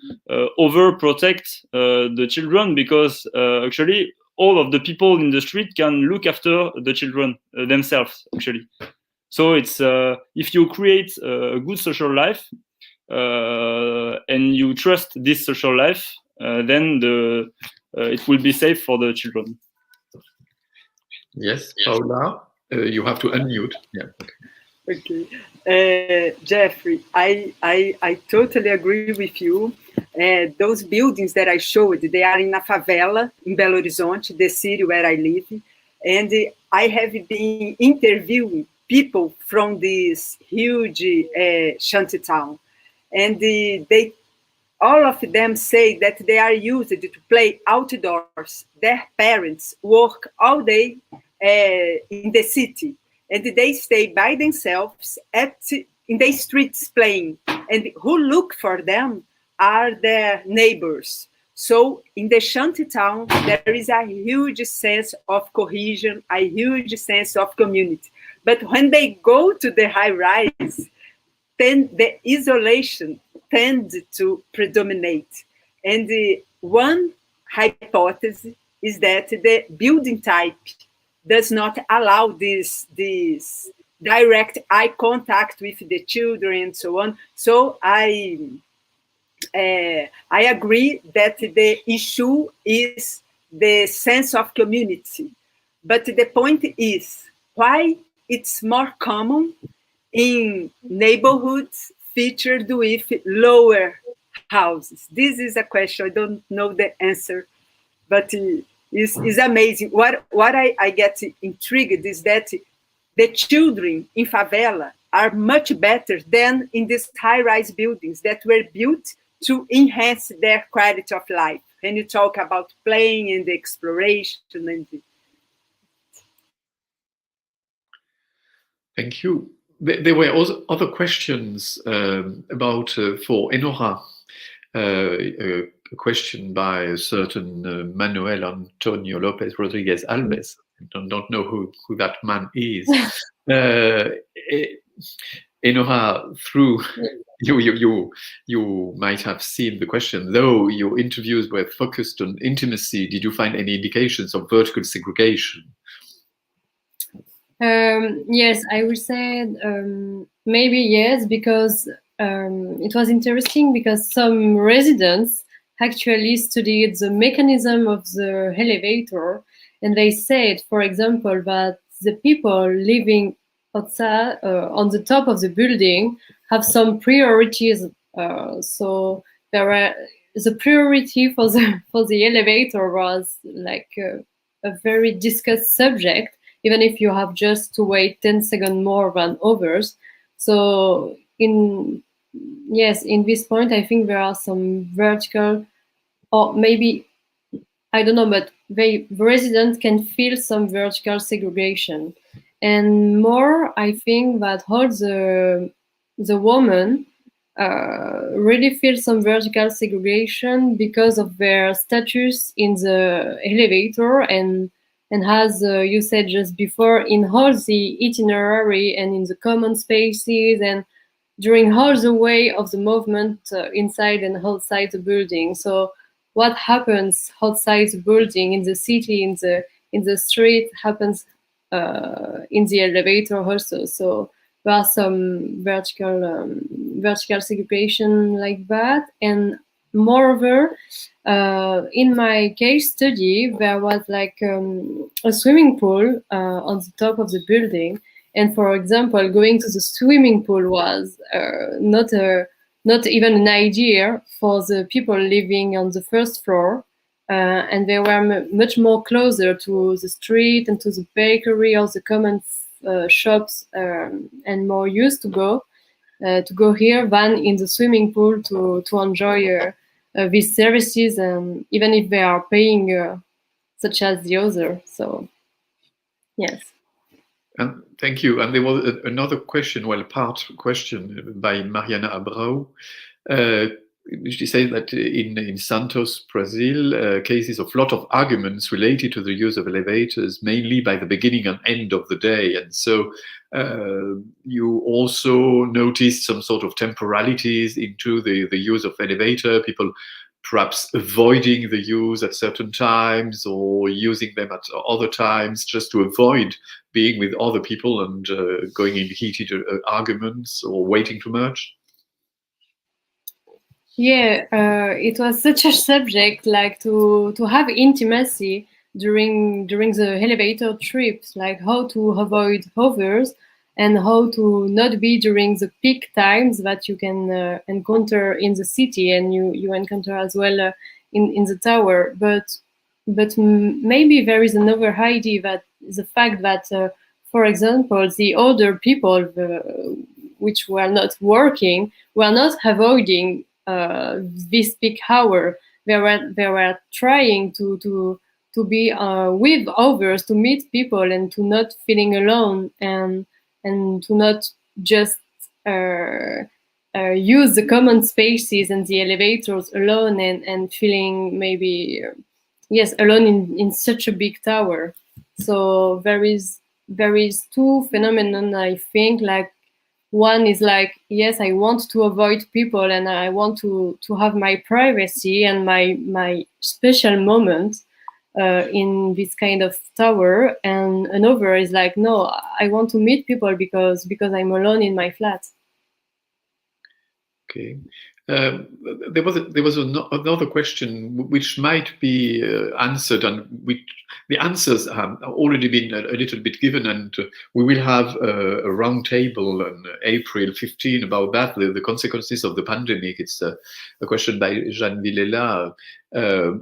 overprotect the children, because actually all of the people in the street can look after the children themselves, actually. So it's if you create a good social life and you trust this social life, then it will be safe for the children. Yes, Paula, you have to unmute. Yeah. Okay, Geoffrey, I totally agree with you. Those buildings that I showed, they are in a favela in Belo Horizonte, the city where I live, and I have been interviewing people from this huge shanty town, and all of them say that they are used to play outdoors. Their parents work all day in the city, and they stay by themselves in the streets playing. And who look for them are their neighbors. So in the shanty town, there is a huge sense of cohesion, a huge sense of community. But when they go to the high rise, then the isolation tends to predominate. And one hypothesis is that the building type does not allow this direct eye contact with the children and so on. So I agree that the issue is the sense of community. But the point is why it's more common in neighborhoods featured with lower houses. This is a question. I don't know the answer, but it's amazing. What I get intrigued is that the children in favela are much better than in these high-rise buildings that were built to enhance their quality of life. When you talk about playing and the exploration and Thank you. There were also other questions about for Enora. A question by a certain Manuel Antonio Lopez Rodriguez Alves. I don't know who that man is. Enora, through you might have seen the question. Though your interviews were focused on intimacy, did you find any indications of vertical segregation? Yes, I would say maybe yes, because it was interesting because some residents actually studied the mechanism of the elevator, and they said, for example, that the people living outside on the top of the building have some priorities. So there were the priority for the elevator was like a very discussed subject, even if you have just to wait 10 seconds more than others. So in this point, I think there are some vertical, or maybe, I don't know, but the residents can feel some vertical segregation. And more, I think that all the women really feel some vertical segregation because of their status in the elevator, and as you said just before, in all the itinerary and in the common spaces and during all the way of the movement inside and outside the building. So what happens outside the building, in the city, in the street, happens in the elevator also. So there are some vertical segregation like that. And moreover, in my case study, there was like a swimming pool on the top of the building. And for example, going to the swimming pool was not even an idea for the people living on the first floor. And they were much more closer to the street and to the bakery or the common shops, and more used to go here than in the swimming pool to enjoy these services, even if they are paying such as the other. So yes. Thank you. And there was another question, well, part question by Mariana Abreu. she said that in Santos, Brazil, cases of lot of arguments related to the use of elevators, mainly by the beginning and end of the day. And so you also noticed some sort of temporalities into the use of elevator, people perhaps avoiding the use at certain times or using them at other times just to avoid being with other people and going in heated arguments or waiting too much. Yeah, it was such a subject, like to have intimacy during the elevator trips, like how to avoid hovers and how to not be during the peak times that you can encounter in the city and you encounter as well in the tower. But maybe there is another idea, that the fact that, for example, the older people which were not working were not avoiding this peak hour. They were trying to be with others, to meet people, and to not feeling alone, and to not just use the common spaces and the elevators alone, and feeling maybe yes, alone in such a big tower. So there is two phenomenon, I think. Like, one is like, yes, I want to avoid people and I want to have my privacy and my special moment in this kind of tower. And another is like, no, I want to meet people because I'm alone in my flat. Okay. There was another question which might be answered, and which the answers have already been a little bit given, and we will have a round table on April 15 about that, the consequences of the pandemic. It's a question by Jeanne Villela.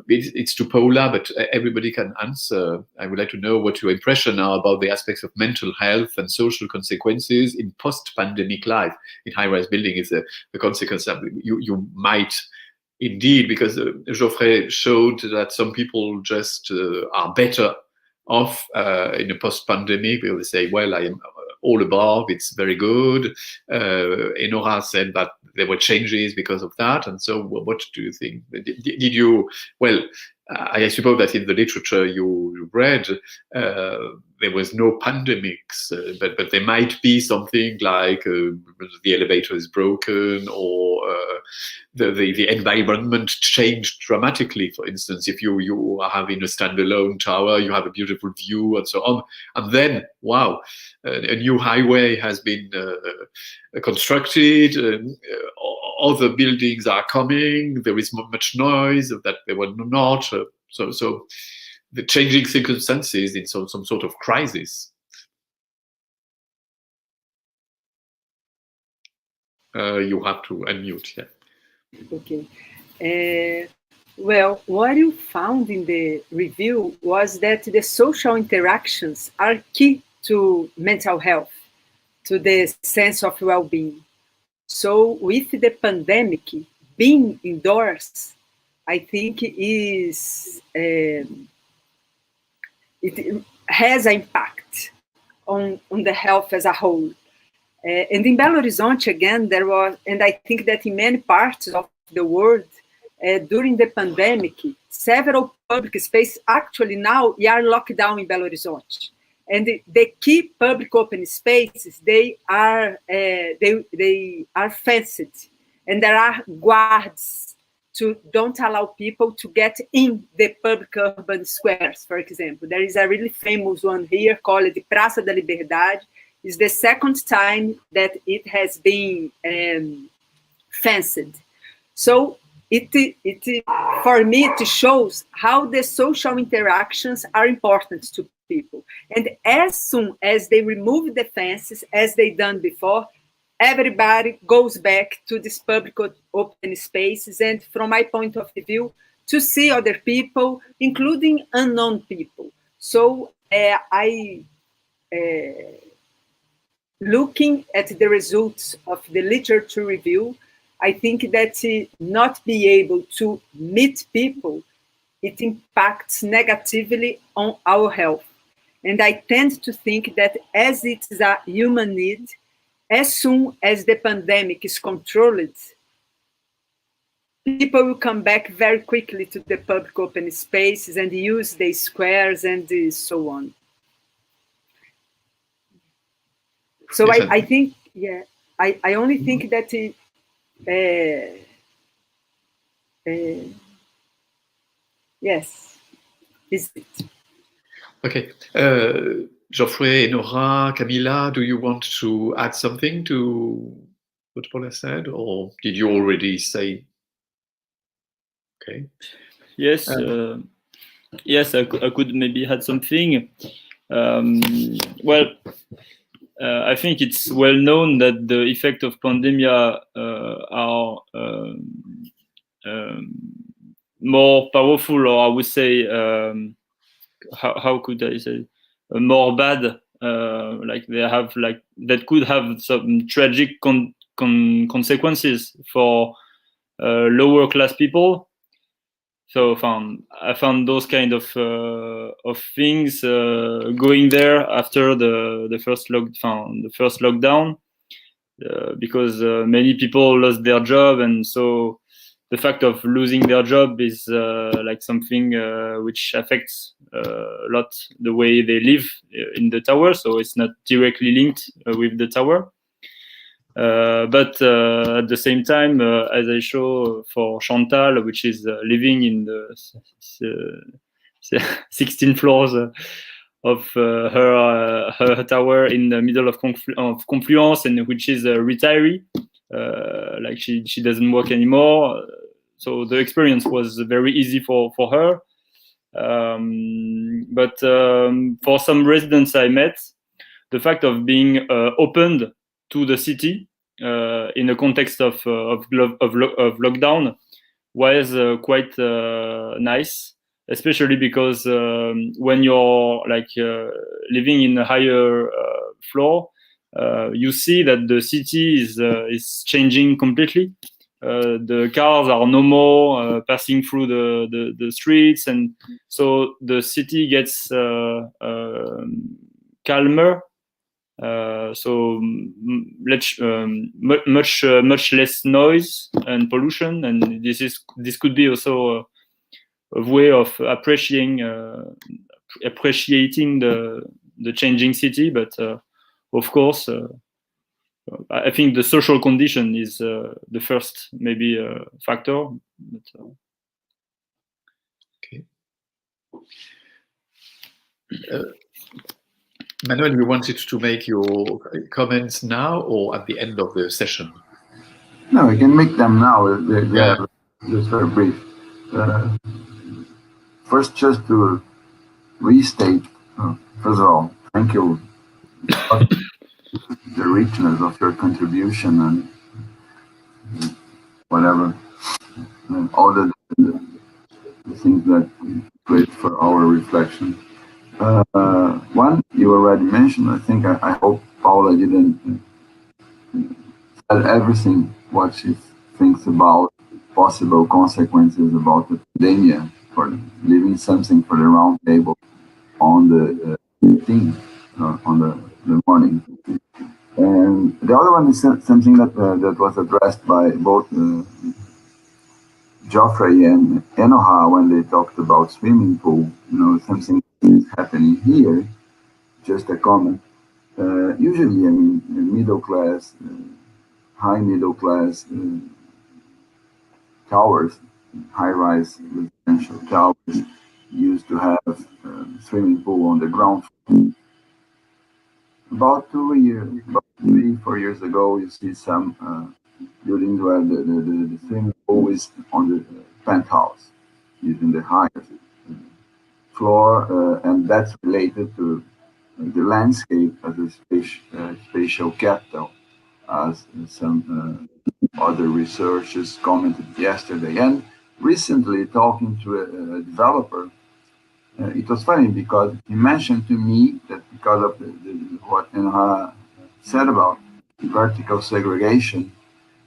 It's to Paula, but everybody can answer. I would like to know what your impression are about the aspects of mental health and social consequences in post-pandemic life. In high-rise building is the consequence that you might indeed, because Geoffrey showed that some people just are better off in a post-pandemic. They say, well, I am all above, it's very good. Enora said that there were changes because of that. And so what do you think? Did you, well, I suppose that in the literature you read, there was no pandemics, but there might be something like the elevator is broken, or the environment changed dramatically. For instance, if you are having a standalone tower, you have a beautiful view and so on, and then, wow, a new highway has been constructed, other buildings are coming, there is much noise that there were not. So the changing circumstances in some sort of crisis. You have to unmute, yeah. Okay. Well, what you found in the review was that the social interactions are key to mental health, to the sense of well-being. So with the pandemic, being indoors, I think it has an impact on the health as a whole. And in Belo Horizonte, again, there was, and I think that in many parts of the world, during the pandemic, several public spaces, actually now, are locked down in Belo Horizonte. And the key public open spaces, they are fenced, and there are guards to don't allow people to get in the public urban squares. For example, there is a really famous one here called the Praça da Liberdade. It's the second time that it has been fenced. So it for me, it shows how the social interactions are important to people. And as soon as they remove the fences, as they done before, everybody goes back to these public open spaces, and from my point of view, to see other people, including unknown people. So looking at the results of the literature review, I think that not be able to meet people, it impacts negatively on our health. And I tend to think that as it is a human need, as soon as the pandemic is controlled, people will come back very quickly to the public open spaces and use the squares and so on. So I think, yeah, I only think that yes, is it. Okay. Geoffrey, Enora, Camila, do you want to add something to what Paula said, or did you already say? Okay. Yes, yes, I could maybe add something. Well, I think it's well known that the effect of pandemia are more powerful, or I would say, how could I say, more bad. Like they have, like that could have some tragic consequences for lower class people. So I found those kind of things going there after the first lockdown, because many people lost their job, and so the fact of losing their job is like something which affects a lot the way they live in the tower. So it's not directly linked with the tower. But at the same time, as I show for Chantal, which is living in the 16 floors of her tower in the middle of Confluence, and which is a retiree, like she doesn't work anymore. So the experience was very easy for her. But for some residents I met, the fact of being opened to the city in the context of lockdown was quite nice, especially because when you're like living in a higher floor, you see that the city is changing completely. The cars are no more passing through the streets, and so the city gets calmer. So much less noise and pollution, and this could be also a way of appreciating the changing city. But of course, I think the social condition is the first maybe factor. But, okay. Manuel, you wanted to make your comments now or at the end of the session? No, I can make them now. They're just very brief. First, just to restate, first of all, thank you for the richness of your contribution and whatever, all the things that great for our reflection. One you already mentioned. I think I hope Paula didn't said everything what she thinks about possible consequences about the pandemic, for leaving something for the round table on the thing on the morning. And the other one is something that that was addressed by both Geoffrey and Enora when they talked about swimming pool. You know, something is happening here. Just a comment. Usually, I mean, middle class, high middle class towers, high-rise residential towers, used to have swimming pool on the ground floor. About 3-4 years ago, you see some buildings where the swimming pool is on the penthouse, using the highest floor, and that's related to the landscape as a spatial capital, as some other researchers commented yesterday. And recently, talking to a developer, it was funny because he mentioned to me that because of what Enora said about vertical segregation,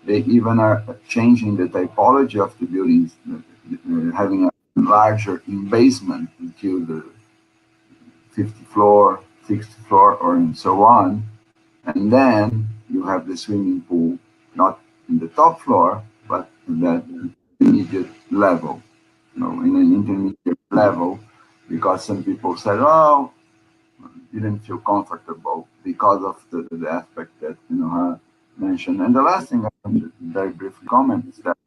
they even are changing the typology of the buildings, having a larger embasement until the 50th floor, 60th floor, or and so on. And then you have the swimming pool, not in the top floor, but that intermediate level, in an intermediate level, because some people said, oh, didn't feel comfortable because of the aspect that I mentioned. And the last thing I want to very briefly comment is that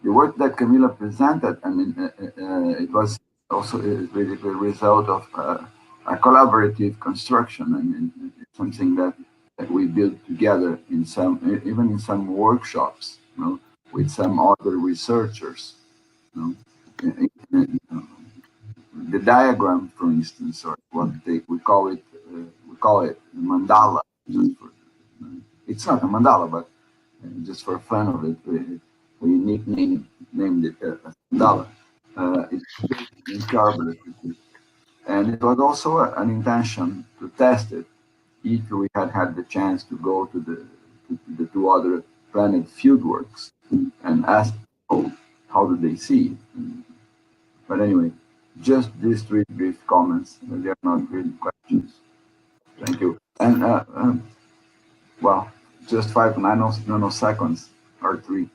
the work that Camila presented, I mean, it was also really the result of a collaborative construction. I mean, it's something that we built together even in some workshops, with some other researchers. The diagram, for instance, or what we call it mandala. It's not a mandala, but just for fun of it, we named it mandala. It's in carbon, and it was also an intention to test it if we had the chance to go to the two other planet fieldworks and ask people how do they see it. But anyway, just these three brief comments. They are not really questions. Thank you. And well, just 5 nanoseconds or 3.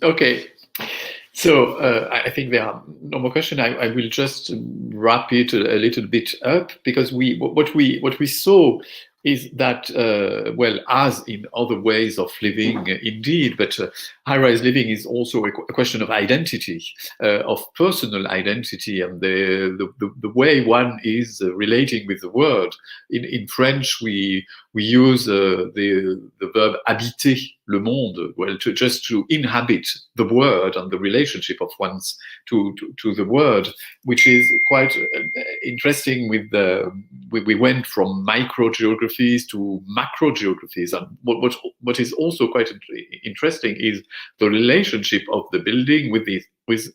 Okay. So I think there are no more questions. I will just wrap it a little bit up, because what we saw is that, well, as in other ways of living, indeed, but high-rise living is also a question of identity, of personal identity, and the way one is relating with the world. In French, we use the verb habiter le monde, well, just to inhabit the world and the relationship of one's to the world, which is quite interesting. We went from microgeographies to macrogeographies, and what is also quite interesting is the relationship of the building with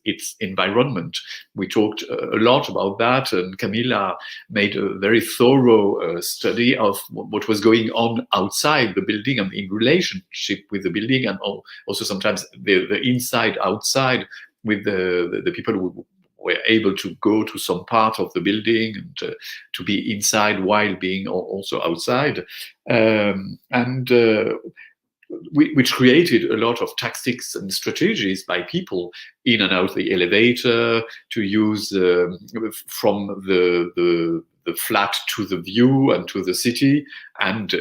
its environment. We talked a lot about that, and Camila made a very thorough study of what was going on outside the building and in relationship with the building, and also sometimes the inside outside with the people who were able to go to some part of the building and to be inside while being also outside, which created a lot of tactics and strategies by people in and out the elevator, to use from the flat to the view and to the city, and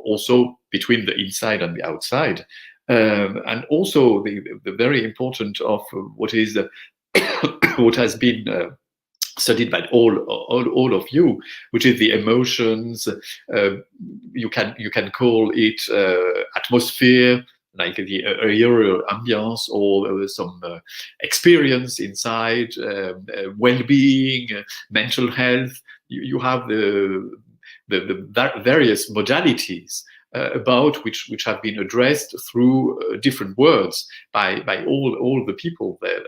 also between the inside and the outside. And also the very important of what is what has been studied by all of you, which is the emotions. You can call it atmosphere, like the aerial ambience, or some experience inside, well-being, mental health. You have the various modalities about which have been addressed through different words by all the people there,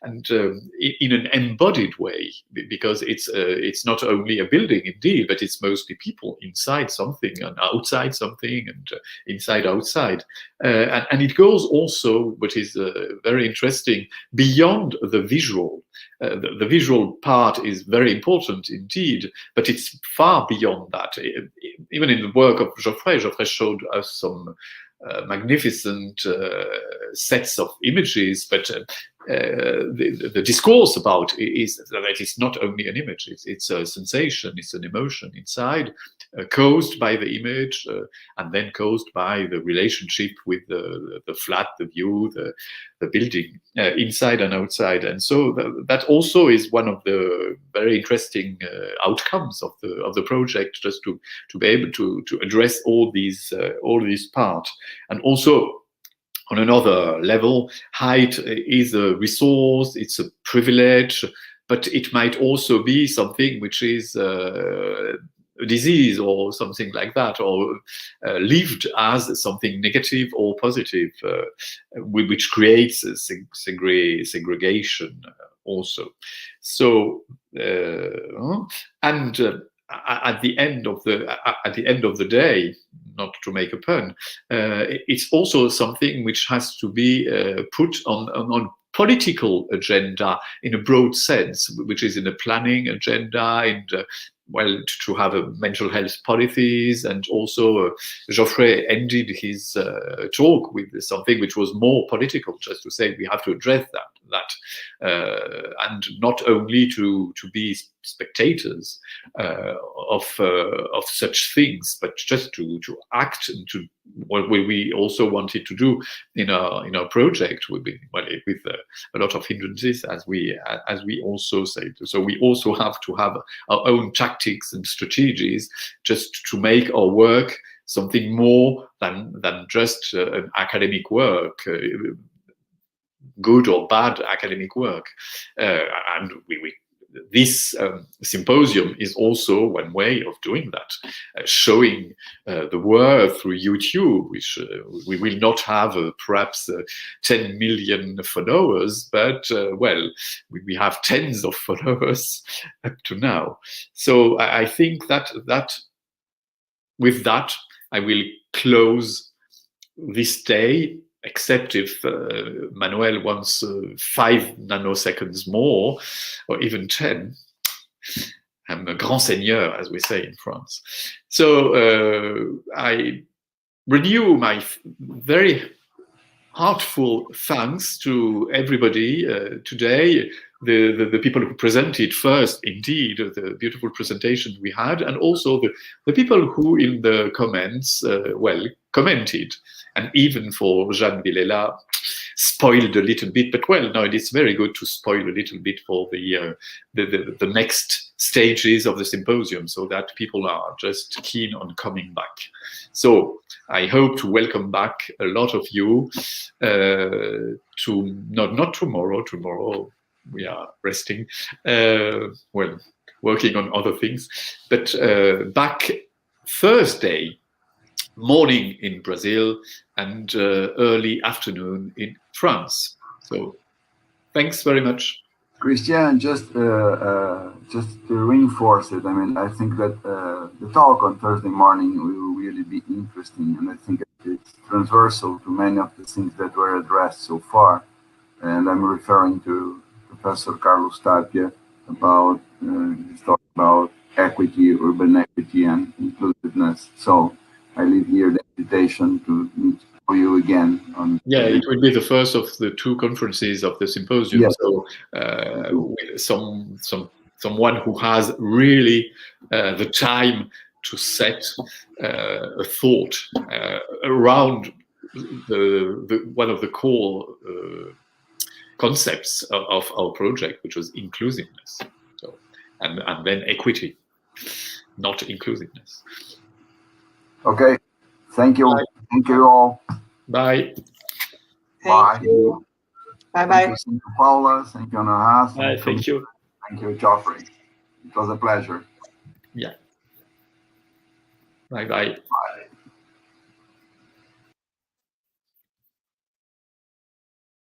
and in an embodied way, because it's not only a building indeed, but it's mostly people inside something and outside something, and inside outside, and it goes also, what is very interesting, beyond the visual. The visual part is very important indeed, but it's far beyond that. Even in the work of Geoffrey showed us some magnificent sets of images, but the discourse about is that it's not only an image, it's a sensation, it's an emotion inside, caused by the image, and then caused by the relationship with the flat, the view, the building, inside and outside. And so that also is one of the very interesting outcomes of the project, just to be able to address all these parts. And also, on another level, height is a resource, it's a privilege, but it might also be something which is a disease or something like that, or lived as something negative or positive, which creates a segregation also. So, and at the end of the day, not to make a pun, it's also something which has to be put on political agenda in a broad sense, which is in a planning agenda, and well, to have a mental health policies, and also Geoffrey ended his talk with something which was more political, just to say we have to address that, and not only to be spectators of such things, but just to act and to what we also wanted to do in our project with a lot of hindrances, as we also say. So we also have to have our own tactics and strategies just to make our work something more than just an academic work, good or bad academic work, and this symposium is also one way of doing that, showing the work through YouTube, which we will not have perhaps 10 million followers, but well, we have tens of followers up to now. So I think that with that, I will close this day, except if Manuel wants 5 nanoseconds more, or even 10. I'm a grand seigneur, as we say in France. So I renew my very heartful thanks to everybody today, the people who presented first, indeed, the beautiful presentation we had, and also the people who in the comments, well, commented, and even for Jeanne Villela, spoiled a little bit, but well, no, it is very good to spoil a little bit for the next stages of the symposium, so that people are just keen on coming back. So I hope to welcome back a lot of you to not tomorrow. Tomorrow we are resting, well, working on other things, but back Thursday morning in Brazil and early afternoon in France. So thanks very much. Christian, just to reinforce it, I mean, I think that the talk on Thursday morning will really be interesting, and I think it's transversal to many of the things that were addressed so far. And I'm referring to Professor Carlos Tapia about his talk about equity, urban equity, and inclusiveness. So I leave here the invitation to meet you again. Yeah, it will be the first of the 2 conferences of the symposium. Yes. So with someone who has really the time to set a thought around one of the core concepts of our project, which was inclusiveness. So and then equity, not inclusiveness. Okay, thank you. Bye. Thank you all. Bye. Bye. Thank you. Bye-bye. Thank you, Paula. Thank you, Enora. Thank you. Thank you, Geoffrey. It was a pleasure. Yeah. Bye-bye. Bye.